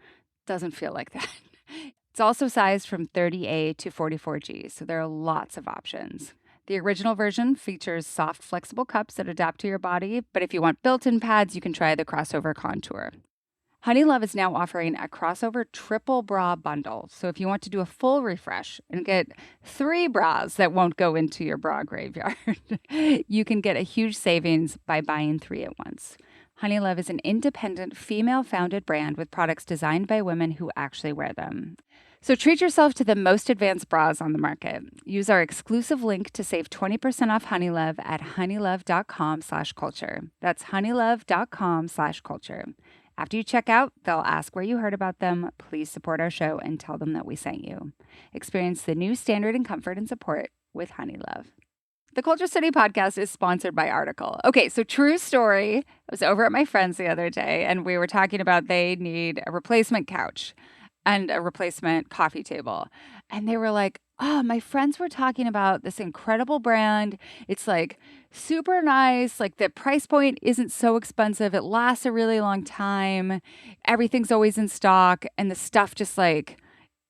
Doesn't feel like that. It's also sized from 30A to 44G, so there are lots of options. The original version features soft, flexible cups that adapt to your body, but if you want built-in pads, you can try the crossover contour. Honey Love is now offering a crossover triple bra bundle. So if you want to do a full refresh and get 3 bras that won't go into your bra graveyard, you can get a huge savings by buying 3 at once. Honey Love is an independent, female-founded brand with products designed by women who actually wear them. So treat yourself to the most advanced bras on the market. Use our exclusive link to save 20% off Honey Love at honeylove.com/culture. That's honeylove.com/culture. After you check out, they'll ask where you heard about them. Please support our show and tell them that we sent you. Experience the new standard in comfort and support with Honey Love. The Culture City podcast is sponsored by Article. Okay, so true story. I was over at my friend's the other day and we were talking about they need a replacement couch and a replacement coffee table. And they were like, oh, my friends were talking about this incredible brand. It's like super nice. Like the price point isn't so expensive. It lasts a really long time. Everything's always in stock. And the stuff just like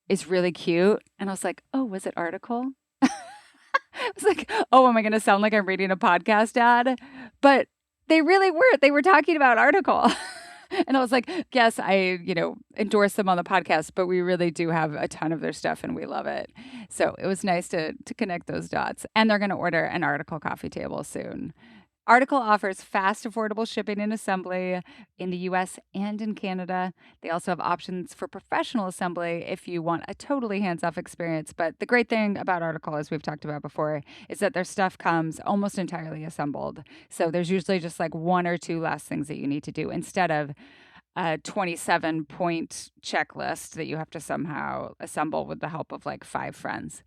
is really cute. And I was like, oh, was it Article? I was like, oh, am I going to sound like I'm reading a podcast ad? But they really were. They were talking about Article. And I was like, yes, I, endorse them on the podcast, but we really do have a ton of their stuff and we love it. So it was nice to connect those dots. And they're going to order an Article coffee table soon. Article offers fast, affordable shipping and assembly in the US and in Canada. They also have options for professional assembly if you want a totally hands-off experience. But the great thing about Article, as we've talked about before, is that their stuff comes almost entirely assembled. So there's usually just like 1 or 2 last things that you need to do instead of a 27-point checklist that you have to somehow assemble with the help of like 5 friends.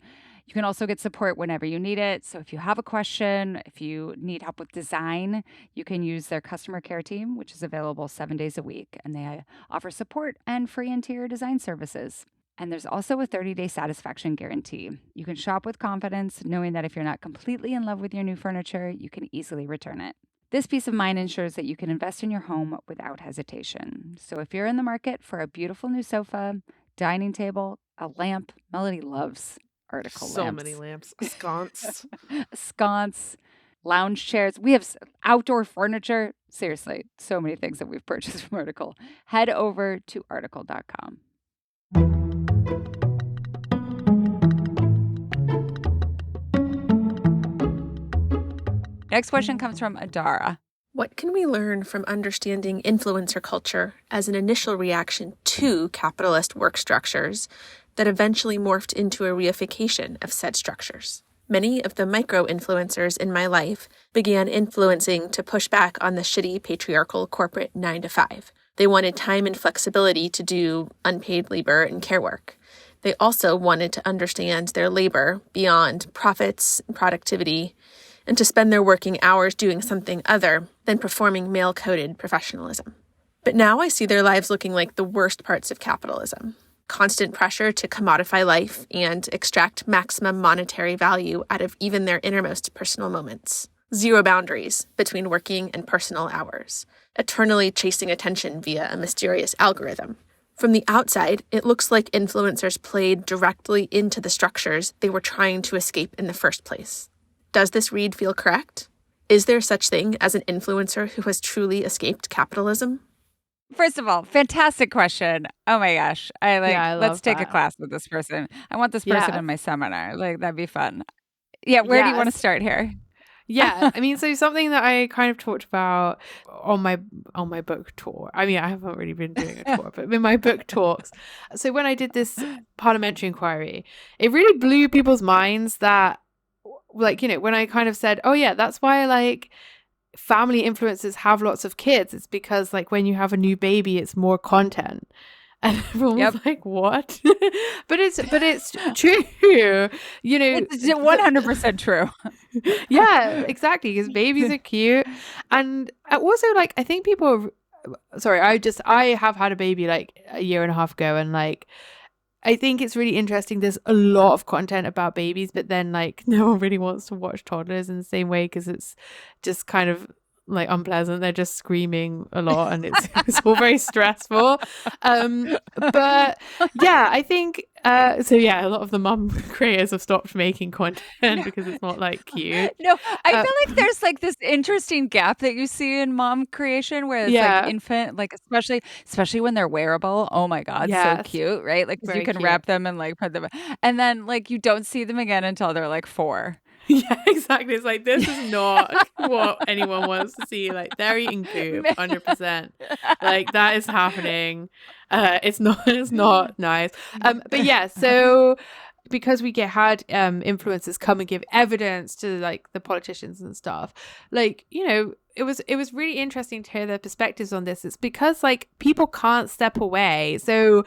You can also get support whenever you need it. So if you have a question, if you need help with design, you can use their customer care team, which is available 7 days a week, and they offer support and free interior design services. And there's also a 30-day satisfaction guarantee. You can shop with confidence, knowing that if you're not completely in love with your new furniture, you can easily return it. This peace of mind ensures that you can invest in your home without hesitation. So if you're in the market for a beautiful new sofa, dining table, a lamp, Melody loves article So lamps. many lamps. Sconce. Sconce, lounge chairs. We have outdoor furniture. Seriously, so many things that we've purchased from Article. Head over to article.com. Next question comes from Adara. What can we learn from understanding influencer culture as an initial reaction to capitalist work structures that eventually morphed into a reification of said structures? Many of the micro-influencers in my life began influencing to push back on the shitty patriarchal corporate 9-to-5. They wanted time and flexibility to do unpaid labor and care work. They also wanted to understand their labor beyond profits and productivity, and to spend their working hours doing something other than performing male-coded professionalism. But now I see their lives looking like the worst parts of capitalism. Constant pressure to commodify life and extract maximum monetary value out of even their innermost personal moments. Zero boundaries between working and personal hours. Eternally chasing attention via a mysterious algorithm. From the outside, it looks like influencers played directly into the structures they were trying to escape in the first place. Does this read feel correct? Is there such thing as an influencer who has truly escaped capitalism? First of all, fantastic question. Oh my gosh. I Let's love take a that. class with this person. I want this person Yeah. in my seminar. Like, that'd be fun. Yeah, where do you want to Yes. start here? Yeah, I mean, so something that I kind of talked about on my book tour. I mean, I haven't really been doing a tour, but in my book talks. So when I did this parliamentary inquiry, it really blew people's minds that, like, you know, when I kind of said, oh yeah, that's why like family influencers have lots of kids. It's because like when you have a new baby, it's more content. And everyone was like, what? but it's true. You know, It's 100% true. yeah, exactly. Because babies are cute. And also, like, I think people sorry, I have had a baby like a year and a half ago, and like I think it's really interesting. There's a lot of content about babies, but then like no one really wants to watch toddlers in the same way because it's just kind of like unpleasant. They're just screaming a lot and it's all very stressful. But yeah, I think so yeah, a lot of the mum creators have stopped making content because it's not like cute. No, I feel like there's like this interesting gap that you see in mom creation where it's like infant, like especially when they're wearable. Oh my God, so cute, right? Like 'cause you Very can cute. wrap them and like put them, and then like you don't see them again until they're like 4. Yeah, exactly. It's like, this is not what anyone wants to see. Like, they're eating poop, 100%. Like, that is happening. It's not nice. But yeah, so because we had influencers come and give evidence to like the politicians and stuff, like, you know, it was really interesting to hear their perspectives on this. It's because like people can't step away. So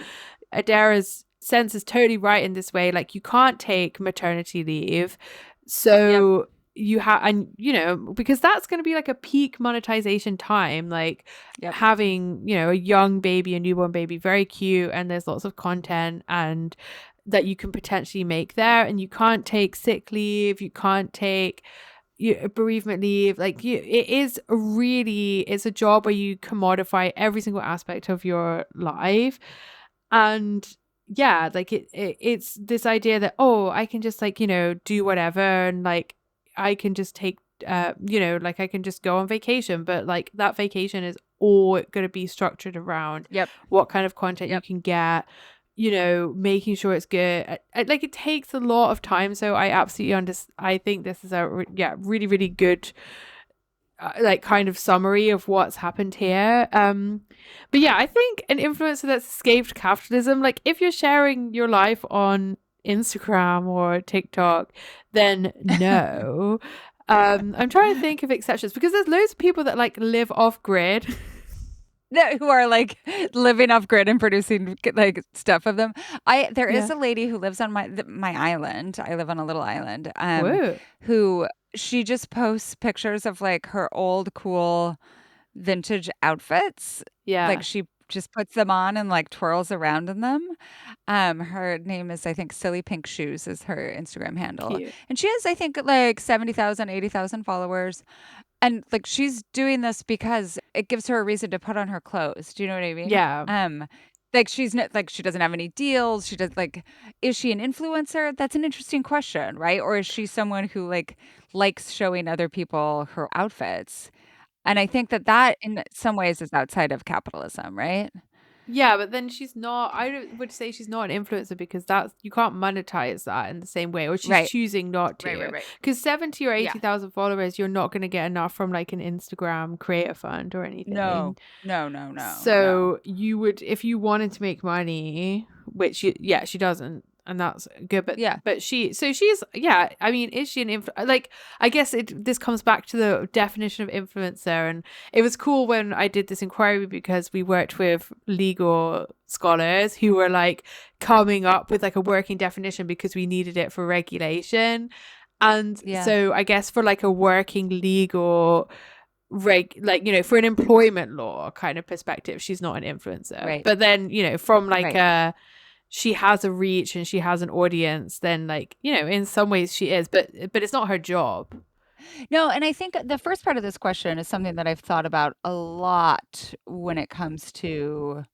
Adara's sense is totally right in this way. Like, you can't take maternity leave. So you have, and you know, because that's going to be like a peak monetization time, like having, you know, a young baby, a newborn baby, very cute, and there's lots of content and that you can potentially make there, and you can't take sick leave, you can't take bereavement leave. Like, it's a job where you commodify every single aspect of your life. And yeah, like it's this idea that, oh, I can just like, you know, do whatever, and like I can just take you know, like I can just go on vacation, but like that vacation is all going to be structured around what kind of content you can get, you know, making sure it's good. Like, it takes a lot of time. So I absolutely understand. I think this is a really, really good like kind of summary of what's happened here. But yeah, I think an influencer that's escaped capitalism, like if you're sharing your life on Instagram or TikTok, then no. I'm trying to think of exceptions, because there's loads of people that like live off grid. who are like living off grid and producing like stuff of them. There is Yeah. a lady who lives on my island. I live on a little island. Whoa. Who she just posts pictures of like her old cool vintage outfits. Like Yeah. she just puts them on and like twirls around in them. Her name is, I think, Silly Pink Shoes is her Instagram handle. Cute. And she has, I think, like 70,000, 80,000 followers. And like she's doing this because it gives her a reason to put on her clothes. Do you know what I mean? Yeah. Like she's not like she doesn't have any deals. She does like is she an influencer? That's an interesting question, right? Or is she someone who like likes showing other people her outfits? And I think that in some ways is outside of capitalism, right? Yeah, but then she's not. Would say she's not an influencer because that's you can't monetize that in the same way, or she's Right. choosing not to. Right. Because 70 or Yeah. 80,000 followers, you're not going to get enough from like an Instagram creator fund or anything. No. So you would, if you wanted to make money, which she doesn't, and that's good. But Yeah. but she's I mean, is she an like? I guess this comes back to the definition of influencer, and it was cool when I did this inquiry because we worked with legal scholars who were like coming up with like a working definition because we needed it for regulation, and so I guess for like a working legal like for an employment law kind of perspective, she's not an influencer, Right. but then from like she has a reach and she has an audience, then like in some ways she is, but it's not her job. No, and I think the first part of this question is something that I've thought about a lot when it comes to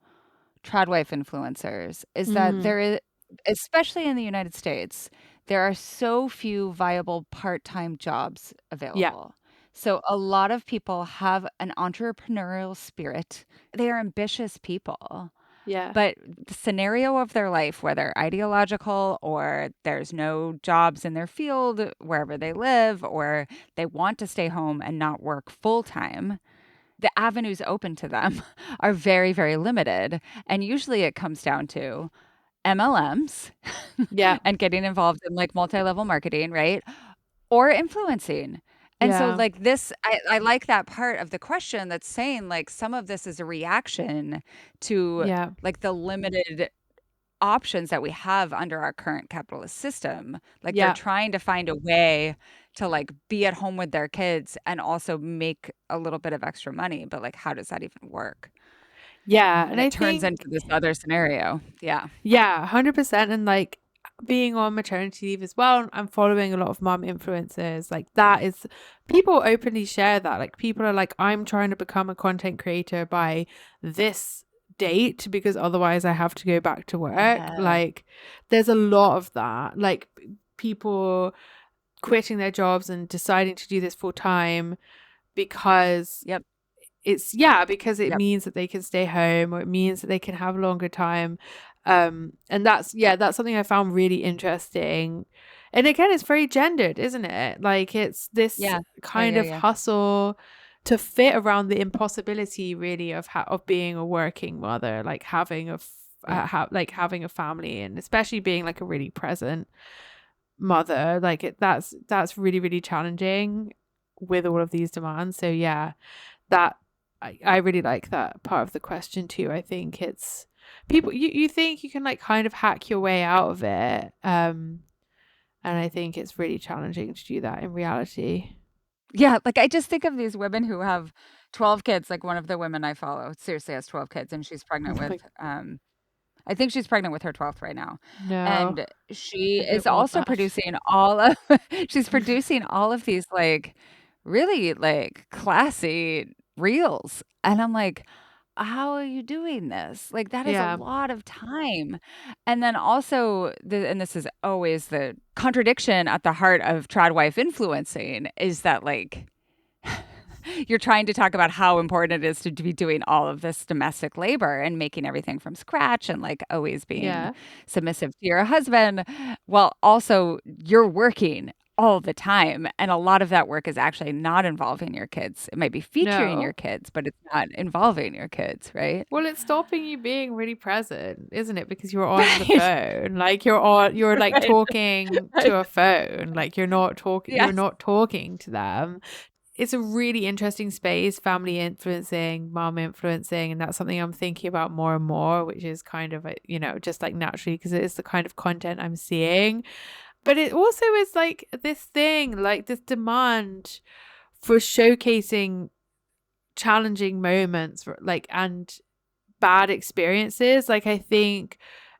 tradwife influencers, is that there is, especially in the United States, there are so few viable part-time jobs available. So a lot of people have an entrepreneurial spirit. They are ambitious people. Yeah. But the scenario of their life, whether ideological or there's no jobs in their field wherever they live, or they want to stay home and not work full time, the avenues open to them are very, very limited. And usually it comes down to MLMs and getting involved in like multi-level marketing, right? Or influencing. And so like this, I like that part of the question that's saying like some of this is a reaction to like the limited options that we have under our current capitalist system. Like they're trying to find a way to like be at home with their kids and also make a little bit of extra money. But like, how does that even work? And it turns into this other scenario. 100%. And like being on maternity leave as well, I'm following a lot of mom influencers. Like that is, people openly share that. Like people are like, I'm trying to become a content creator by this date because otherwise I have to go back to work. Like there's a lot of that, like people quitting their jobs and deciding to do this full time because because it means that they can stay home, or it means that they can have longer time. And that's something I found really interesting. And again, it's very gendered, isn't it? Like it's this kind of hustle to fit around the impossibility really of being a working mother, like having having a family, and especially being like a really present mother. Like that's really, really challenging with all of these demands. So that I really like that part of the question too. I think it's people, you think you can like kind of hack your way out of it, and I think it's really challenging to do that in reality. Like I just think of these women who have 12 kids. Like one of the women I follow seriously has 12 kids, and she's pregnant with I think she's pregnant with her 12th right now. And she is also producing she's producing all of these like really like classy reels. And I'm like, how are you doing this? Like that is a lot of time. And then also and this is always the contradiction at the heart of tradwife influencing, is that like you're trying to talk about how important it is to be doing all of this domestic labor and making everything from scratch and like always being submissive to your husband. Well, also you're working all the time. And a lot of that work is actually not involving your kids. It might be featuring your kids, but it's not involving your kids, right? Well, it's stopping you being really present, isn't it? Because you're on the phone. Like you're like talking to a phone. Like you're not talking to them. it's a really interesting space, family influencing, mom influencing, and that's something I'm thinking about more and more, which is kind of, just like naturally, because it is the kind of content I'm seeing. But it also is like this thing, like this demand for showcasing challenging moments, like, and bad experiences. Like, I think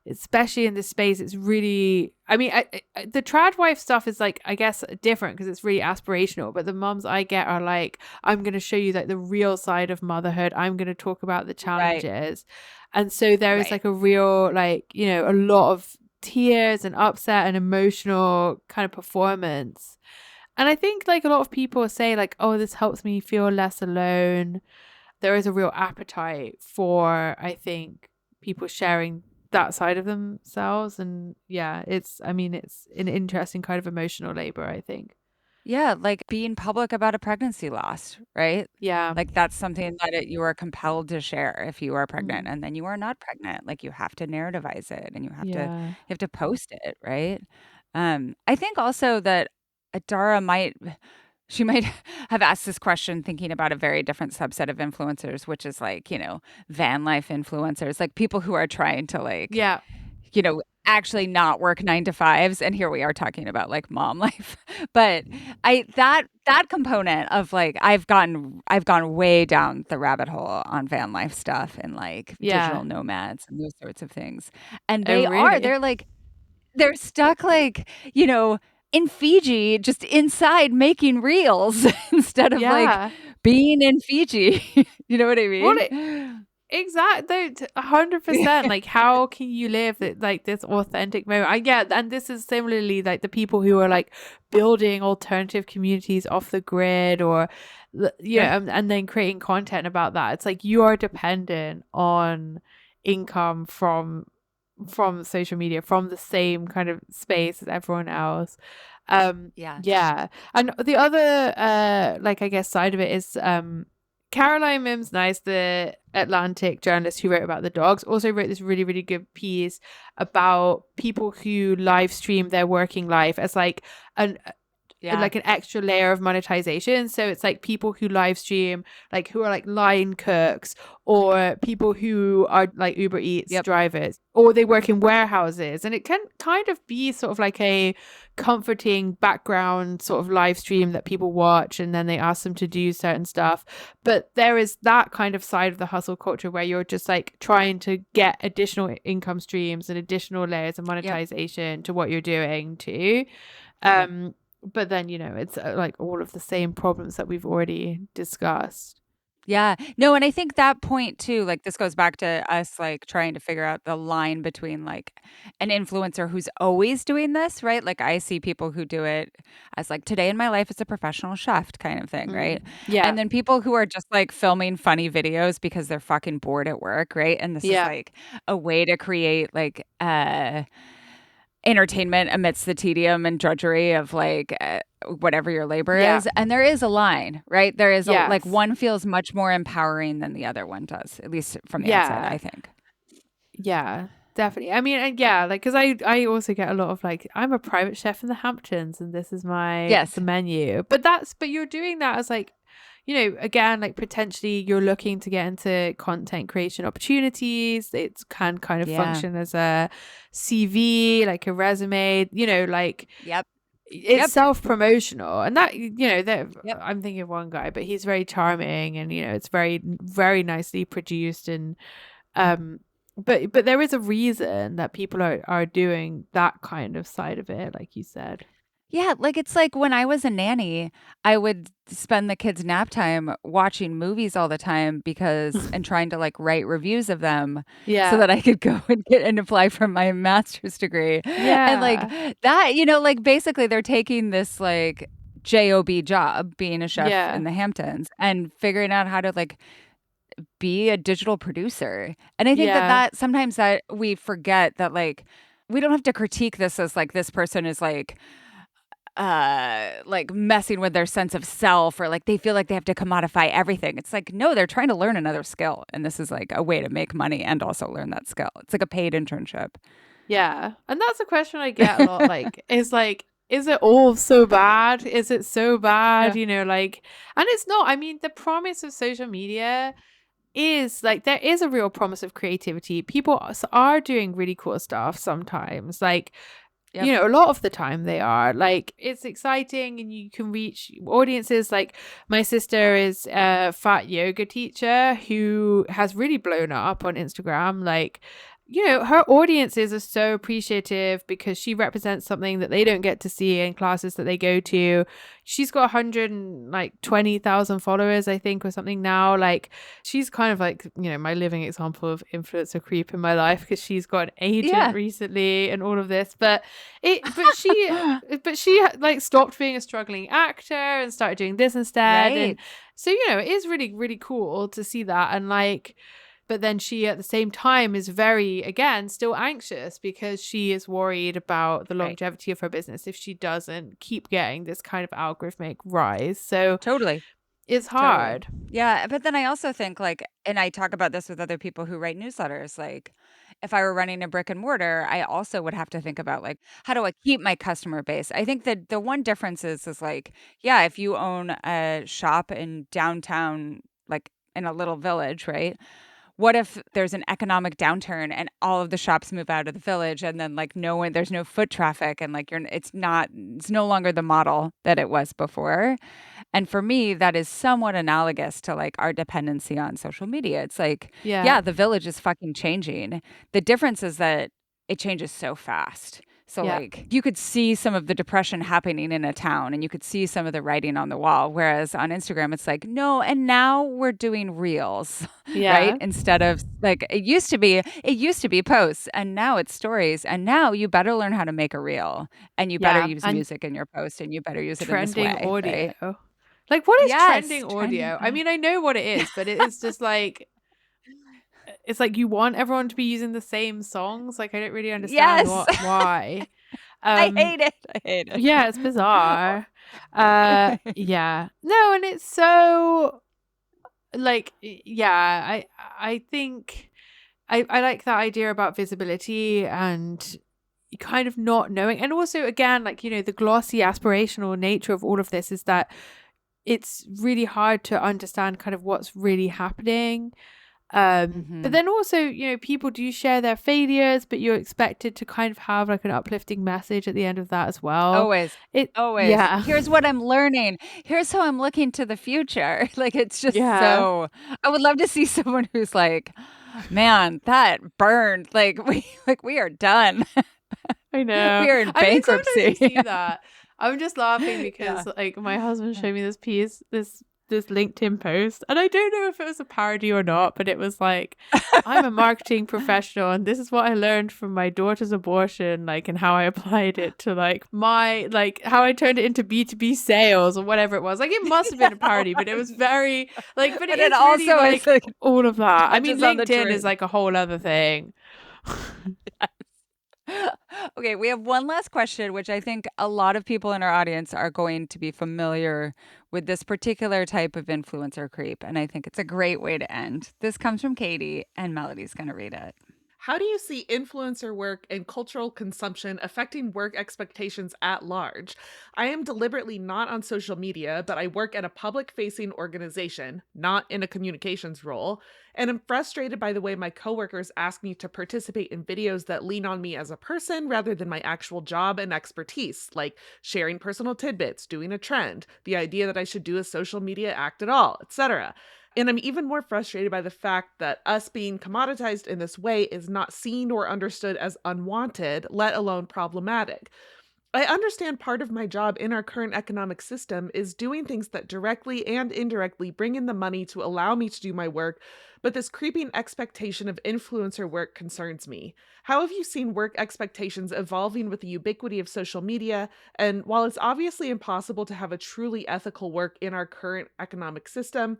especially in this space, it's really, I mean, the trad wife stuff is like, I guess, different because it's really aspirational, but the moms I get are like, I'm going to show you like the real side of motherhood, I'm going to talk about the Right. challenges. And so there is Right. like a real, like, a lot of tears and upset and emotional kind of performance. And I think like a lot of people say like, oh, this helps me feel less alone. There is a real appetite for, I think, people sharing that side of themselves. And yeah, it's an interesting kind of emotional labor, I think. Yeah, like being public about a pregnancy loss, right? Yeah. Like that's something that you are compelled to share if you are pregnant, Mm. and then you are not pregnant. Like you have to narrativize it, and Yeah. you have to post it, right? I think also that Adara she might have asked this question thinking about a very different subset of influencers, which is like, van life influencers, like people who are trying to like, Yeah. actually not work 9 to 5s. And here we are talking about like mom life. But that component of like, I've gone way down the rabbit hole on van life stuff and like Yeah. digital nomads and those sorts of things. And Oh, really? they're stuck like, in Fiji, just inside making reels instead of like Yeah. being in Fiji. You know what I Well, mean? exactly, 100%. Like, how can you live like this authentic moment? I get, and this is similarly like the people who are like building alternative communities off the grid, or and then creating content about that. It's like you are dependent on income from social media, from the same kind of space as everyone else. Yeah. Yeah. And the other like, I guess, side of it is Caroline Mims Nice, the Atlantic journalist who wrote about the dogs, also wrote this really, really good piece about people who live stream their working life as like an Yeah. an extra layer of monetization. So it's like people who live stream, like who are like line cooks, or people who are like Uber Eats Yep. drivers, or they work in warehouses. And it can kind of be sort of like a comforting background sort of live stream that people watch, and then they ask them to do certain stuff. But there is that kind of side of the hustle culture where you're just like trying to get additional income streams and additional layers of Yep. monetization to what you're doing too. Yep. But then, it's like all of the same problems that we've already discussed. Yeah. No, and I think that point too, like this goes back to us like trying to figure out the line between like an influencer who's always doing this, right? Like I see people who do it as like today in my life as a professional chef kind of thing, right? Yeah. And then people who are just like filming funny videos because they're fucking bored at work, right? And this is Yeah. like a way to create like entertainment amidst the tedium and drudgery of like whatever your labor Yeah. is. And there is a line, right? There is like Yes. one feels much more empowering than the other one does, at least from the outside, I think. Yeah, definitely. I mean, and yeah, like, because I also get a lot of like, I'm a private chef in the Hamptons and this is the menu. But you're doing that as like, again, like potentially you're looking to get into content creation opportunities. It can kind of function as a CV, like a resume, like Yep. it's self-promotional. And that, Yep. I'm thinking of one guy, but he's very charming and, it's very, very nicely produced. And, but there is a reason that people are doing that kind of side of it, like you said. Yeah, like it's like when I was a nanny, I would spend the kids' nap time watching movies all the time and trying to like write reviews of them so that I could go and get and apply for my master's degree. And like that, like basically they're taking this like job job being a chef in the Hamptons and figuring out how to like be a digital producer. And I think that sometimes that we forget that like we don't have to critique this as like this person is like messing with their sense of self, or like they feel like they have to commodify everything. It's like, no, they're trying to learn another skill, and this is like a way to make money and also learn that skill. It's like a paid internship. Yeah. And that's a question I get a lot, like, is like, is it all so bad? Is it so bad? Yeah. You know, like, and it's not. I mean, the promise of social media is like there is a real promise of creativity. People are doing really cool stuff sometimes. Like, Yep. you know, a lot of the time they are. Like, it's exciting and you can reach audiences. Like, my sister is a fat yoga teacher who has really blown up on Instagram. Like, you know, her audiences are so appreciative because she represents something that they don't get to see in classes that they go to. She's got 120,000 followers, I think, or something now. Like, she's kind of like, you know, my living example of influencer creep in my life because she's got an agent Yeah. recently and all of this. But she like stopped being a struggling actor and started doing this instead. And Right. so, you know, it is really, really cool to see that. And like, but then she at the same time is very, again, still anxious because she is worried about the Right. longevity of her business if she doesn't keep getting this kind of algorithmic rise. So Totally. it's Totally. hard. Yeah, but then I also think like, and I talk about this with other people who write newsletters, like if I were running a brick and mortar, I also would have to think about like, how do I keep my customer base? I think that the one difference is like, yeah, if you own a shop in downtown, like in a little village, right? What if there's an economic downturn and all of the shops move out of the village and then like no one, there's no foot traffic and like it's no longer the model that it was before. And for me, that is somewhat analogous to like our dependency on social media. It's like, Yeah. yeah, the village is fucking changing. The difference is that it changes so fast. So Yeah. like you could see some of the depression happening in a town and you could see some of the writing on the wall. Whereas on Instagram, it's like, no, and now we're doing reels, right? Yeah. Instead of like it used to be posts and now it's stories. And now you better learn how to make a reel and you better Yeah. use And music in your post and you better use it in this trending way, right? audio. Like, what is Yes, trending trending. audio? I mean, I know what it is, but it is just like, it's like you want everyone to be using the same songs. Like, I don't really understand Yes. why. I Um, hate it. I hate it. yeah, it's bizarre. Yeah. No, and it's so like, yeah, I think I like that idea about visibility and kind of not knowing. And also, again, like, you know, the glossy aspirational nature of all of this is that it's really hard to understand kind of what's really happening. But Mhm. then also, you know, people do share their failures, but you're expected to kind of have like an uplifting message at the end of that as well. Always. It, Always. yeah, Here's what I'm learning. Here's how I'm looking to the future. Like, it's just yeah, so I would love to see someone who's like, "Man, that burned. Like we are done. I know. We are in I mean, sometimes you bankruptcy." see that. I'm just laughing Yeah. because like my husband showed me this piece, this LinkedIn post, and I don't know if it was a parody or not, but it was like, I'm a marketing professional and this is what I learned from my daughter's abortion, like, and how I applied it to like my, like how I turned it into B2B sales or whatever it was. Like, it must have been a parody, but it was very like, but it But it is really also is like like all of that. I mean, touches on the LinkedIn is truth. like a whole other thing. Okay, we have one last question, which I think a lot of people in our audience are going to be familiar with this particular type of influencer creep. And I think it's a great way to end. This comes from Katie, and Melody's going to read it. How do you see influencer work and cultural consumption affecting work expectations at large? I am deliberately not on social media, but I work at a public facing organization, not in a communications role, and I'm frustrated by the way my coworkers ask me to participate in videos that lean on me as a person rather than my actual job and expertise, like sharing personal tidbits, doing a trend, the idea that I should do a social media act at all, etc. And I'm even more frustrated by the fact that us being commoditized in this way is not seen or understood as unwanted, let alone problematic. I understand part of my job in our current economic system is doing things that directly and indirectly bring in the money to allow me to do my work, but this creeping expectation of influencer work concerns me. How have you seen work expectations evolving with the ubiquity of social media? And while it's obviously impossible to have a truly ethical work in our current economic system,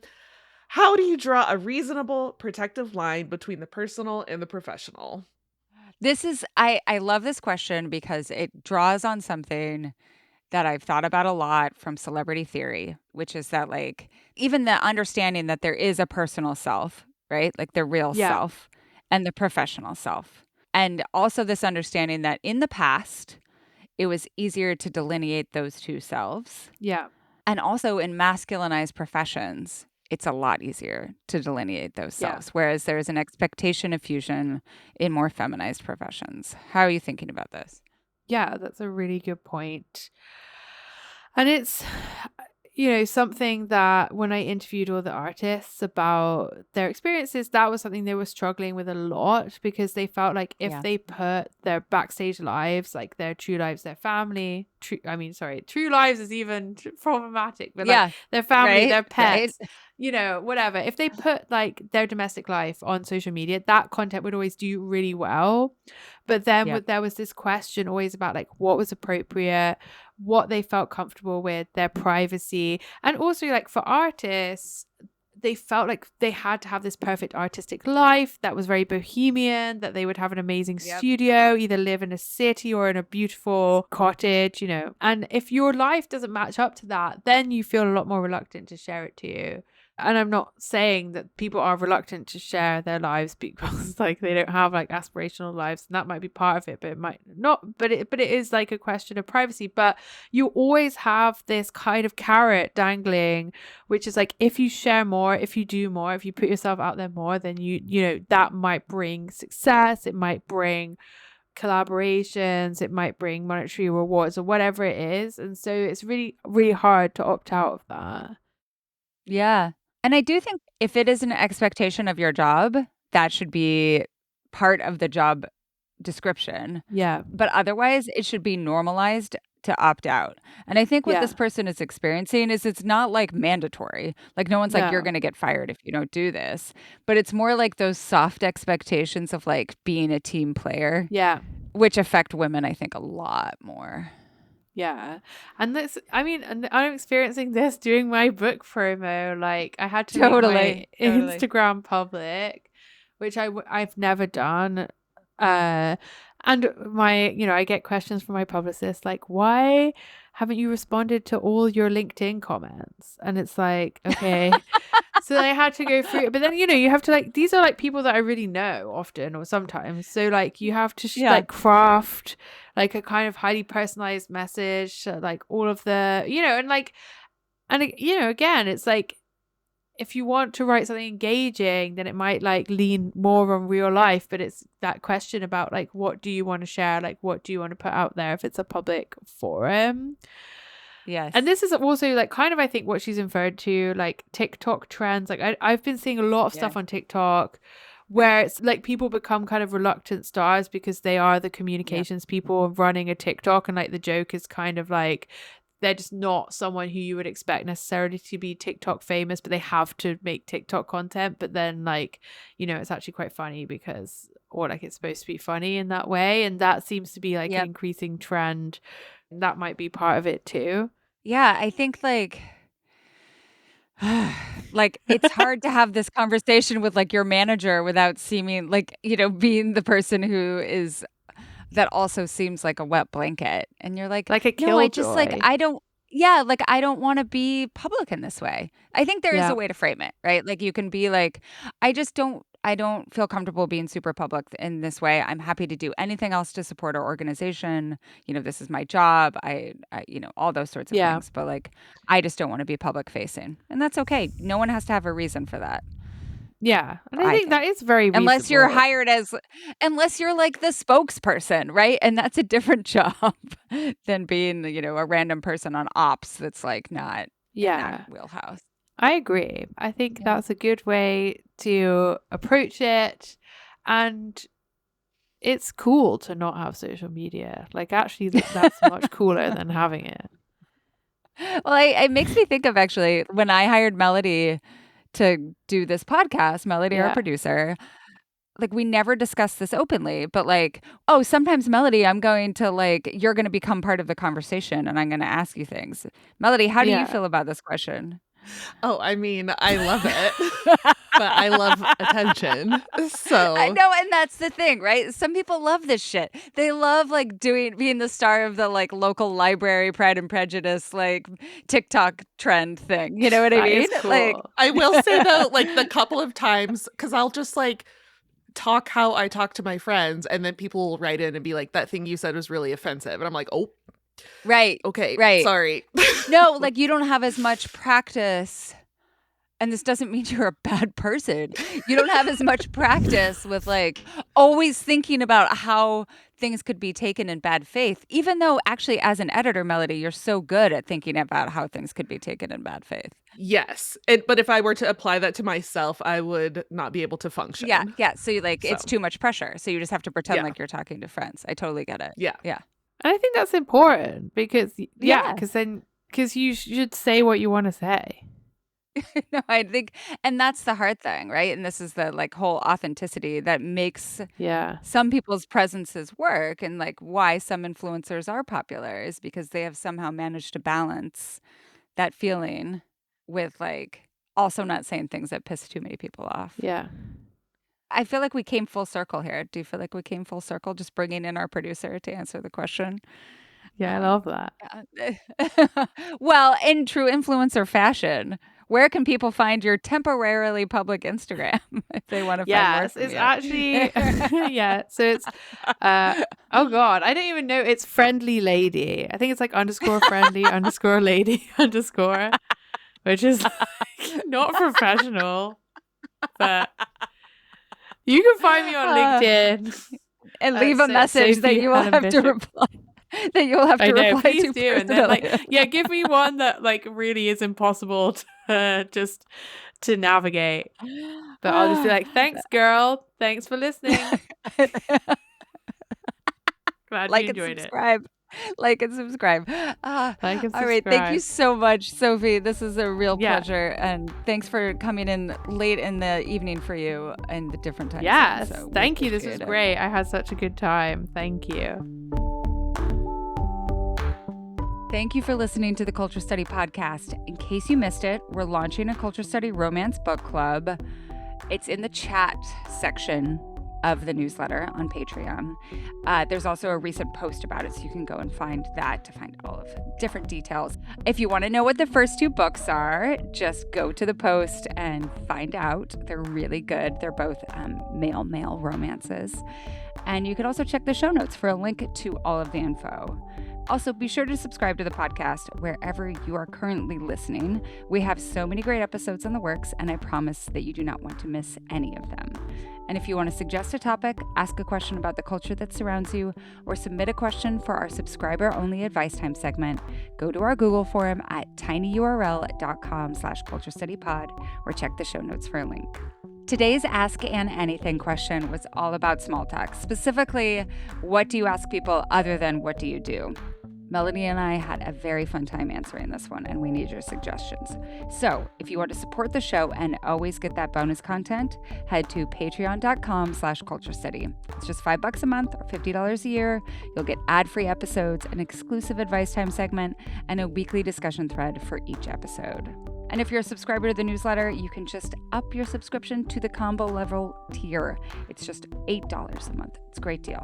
how do you draw a reasonable, protective line between the personal and the professional? I love this question because it draws on something that I've thought about a lot from celebrity theory, which is that like even the understanding that there is a personal self, right? Like the real Yeah. self and the professional self. And also this understanding that in the past, it was easier to delineate those two selves. Yeah. And also in masculinized professions, it's a lot easier to delineate those Yeah. selves, whereas there's an expectation of fusion in more feminized professions. How are you thinking about this? Yeah, that's a really good point. And it's, something that when I interviewed all the artists about their experiences, that was something they were struggling with a lot, because they felt like if Yeah. they put their backstage lives, like their true lives, their family, true lives is even problematic, but Yeah, like their family, right, their right. pets, whatever. If they put like their domestic life on social media, that content would always do really well. But then Yep. there was this question always about like what was appropriate, what they felt comfortable with, their privacy. And also like for artists, they felt like they had to have this perfect artistic life that was very bohemian, that they would have an amazing Yep. studio, either live in a city or in a beautiful cottage, And if your life doesn't match up to that, then you feel a lot more reluctant to share it to you. And I'm not saying that people are reluctant to share their lives because like they don't have like aspirational lives, and that might be part of it, but it might not. But it is like a question of privacy. But you always have this kind of carrot dangling, which is like if you share more, if you do more, if you put yourself out there more, then that might bring success. It might bring collaborations, it might bring monetary rewards or whatever it is. And so it's really, really hard to opt out of that. Yeah. And I do think if it is an expectation of your job, that should be part of the job description. Yeah. But otherwise, it should be normalized to opt out. And I think what Yeah. this person is experiencing is it's not like mandatory. Like no one's like, you're No. going to get fired if you don't do this. But it's more like those soft expectations of like being a team player, Yeah. which affect women, I think, a lot more. Yeah. And and I'm experiencing this doing my book promo. Like I had to make my Totally. Instagram public, which I've never done. And I get questions from my publicist like, why haven't you responded to all your LinkedIn comments? And it's like, okay. So then I had to go through it. But then, you have to like, these are like people that I really know often or sometimes. So like you have to like craft like a kind of highly personalized message, like all of the, and like, and again, it's like, if you want to write something engaging, then it might like lean more on real life. But it's that question about like, what do you want to share? Like, what do you want to put out there if it's a public forum? Yes. And this is also like kind of, I think, what she's inferred to, like TikTok trends. Like I've been seeing a lot of stuff on TikTok where it's like people become kind of reluctant stars because they are the communications people running a TikTok. And like the joke is kind of like, they're just not someone who you would expect necessarily to be TikTok famous, but they have to make TikTok content. But then like, it's actually quite funny because, or like it's supposed to be funny in that way. And that seems to be like an increasing trend. That might be part of it too. Yeah, I think like it's hard to have this conversation with like your manager without seeming like, being the person who is that also seems like a wet blanket. And you're like, like a no, I just like killjoy. I don't I don't want to be public in this way. I think there is a way to frame it, right? Like you can be like, I don't feel comfortable being super public in this way. I'm happy to do anything else to support our organization. This is my job. I all those sorts of things. But like, I just don't want to be public facing. And that's okay. No one has to have a reason for that. Yeah. And I think that is very reasonable. Unless you're hired unless you're like the spokesperson, right? And that's a different job than being, a random person on ops that's like not in that wheelhouse. I agree. I think that's a good way to approach it. And it's cool to not have social media. Like actually that's much cooler than having it. Well, it makes me think of actually when I hired Melody to do this podcast, Melody, our producer, like we never discussed this openly, but like, oh, sometimes Melody, I'm going to like, you're going to become part of the conversation and I'm going to ask you things. Melody, how do you feel about this question? Oh, I mean, I love it, but I love attention. So I know, and that's the thing, right? Some people love this shit. They love like being the star of the like local library Pride and Prejudice like TikTok trend thing. You know what I mean? Cool. Like, I will say though, like the couple of times, because I'll just like talk how I talk to my friends, and then people will write in and be like, that thing you said was really offensive. And I'm like, oh, Right. okay, Right. sorry. No, like you don't have as much practice. And this doesn't mean you're a bad person. You don't have as much practice with like always thinking about how things could be taken in bad faith, even though actually as an editor, Melody, you're so good at thinking about how things could be taken in bad faith. Yes. But if I were to apply that to myself, I would not be able to function. Yeah. Yeah. So you like, it's So. too much pressure. So you just have to pretend Yeah. like you're talking to friends. I totally get it. Yeah. Yeah. And I think that's important because, Yeah. because you should say what you want to say. No, I think, and that's the hard thing, right? And this is the like whole authenticity that makes Yeah. some people's presences work, and like why some influencers are popular is because they have somehow managed to balance that feeling with like also not saying things that piss too many people off. Yeah. I feel like we came full circle here. Do you feel like we came full circle just bringing in our producer to answer the question? Yeah, I love that. Well, in true influencer fashion, where can people find your temporarily public Instagram if they want to find more Yes, from it's you? actually yeah. So it's oh god, I don't even know. It's friendly lady. I think it's like underscore friendly underscore lady underscore, which is like not professional, but you can find me on LinkedIn and leave a message that you will Hannah have to Bishop. reply. That you'll have to I know, reply please to do. And then like, personally. yeah, give me one that like really is impossible to just to navigate. But I'll just be like, thanks, girl. Thanks for listening. Glad Like you and enjoyed subscribe. Like and subscribe. Like and all right. Thank you subscribe. so much, Sophie. This is a real Yeah. pleasure. And thanks for coming in late in the evening for you and the different times. Yes. So we Thank you. This was appreciate it. great. I had such a good time. Thank you. Thank you for listening to the Culture Study Podcast. In case you missed it, we're launching a Culture Study Romance Book Club. It's in the chat section of the newsletter on Patreon. There's also a recent post about it, so you can go and find that to find all of the different details. If you want to know what the first 2 books are, just go to the post and find out. They're really good. They're both male romances. And you can also check the show notes for a link to all of the info. Also, be sure to subscribe to the podcast wherever you are currently listening. We have so many great episodes in the works, and I promise that you do not want to miss any of them. And if you want to suggest a topic, ask a question about the culture that surrounds you, or submit a question for our subscriber-only advice time segment, go to our Google forum at tinyurl.com/culturestudypod or check the show notes for a link. Today's Ask Anne Anything question was all about small talk. Specifically, what do you ask people other than what do you do? Melody and I had a very fun time answering this one, and we need your suggestions. So if you want to support the show and always get that bonus content, head to patreon.com/culturestudy. It's just $5 a month or $50 a year. You'll get ad-free episodes, an exclusive advice time segment, and a weekly discussion thread for each episode. And if you're a subscriber to the newsletter, you can just up your subscription to the combo level tier. It's just $8 a month. It's a great deal.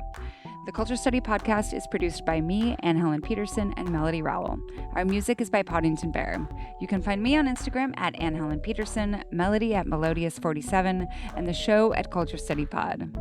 The Culture Study Podcast is produced by me, Anne Helen Peterson, and Melody Rowell. Our music is by Poddington Bear. You can find me on Instagram at Anne Helen Peterson, Melody at Melodious47, and the show at Culture Study Pod.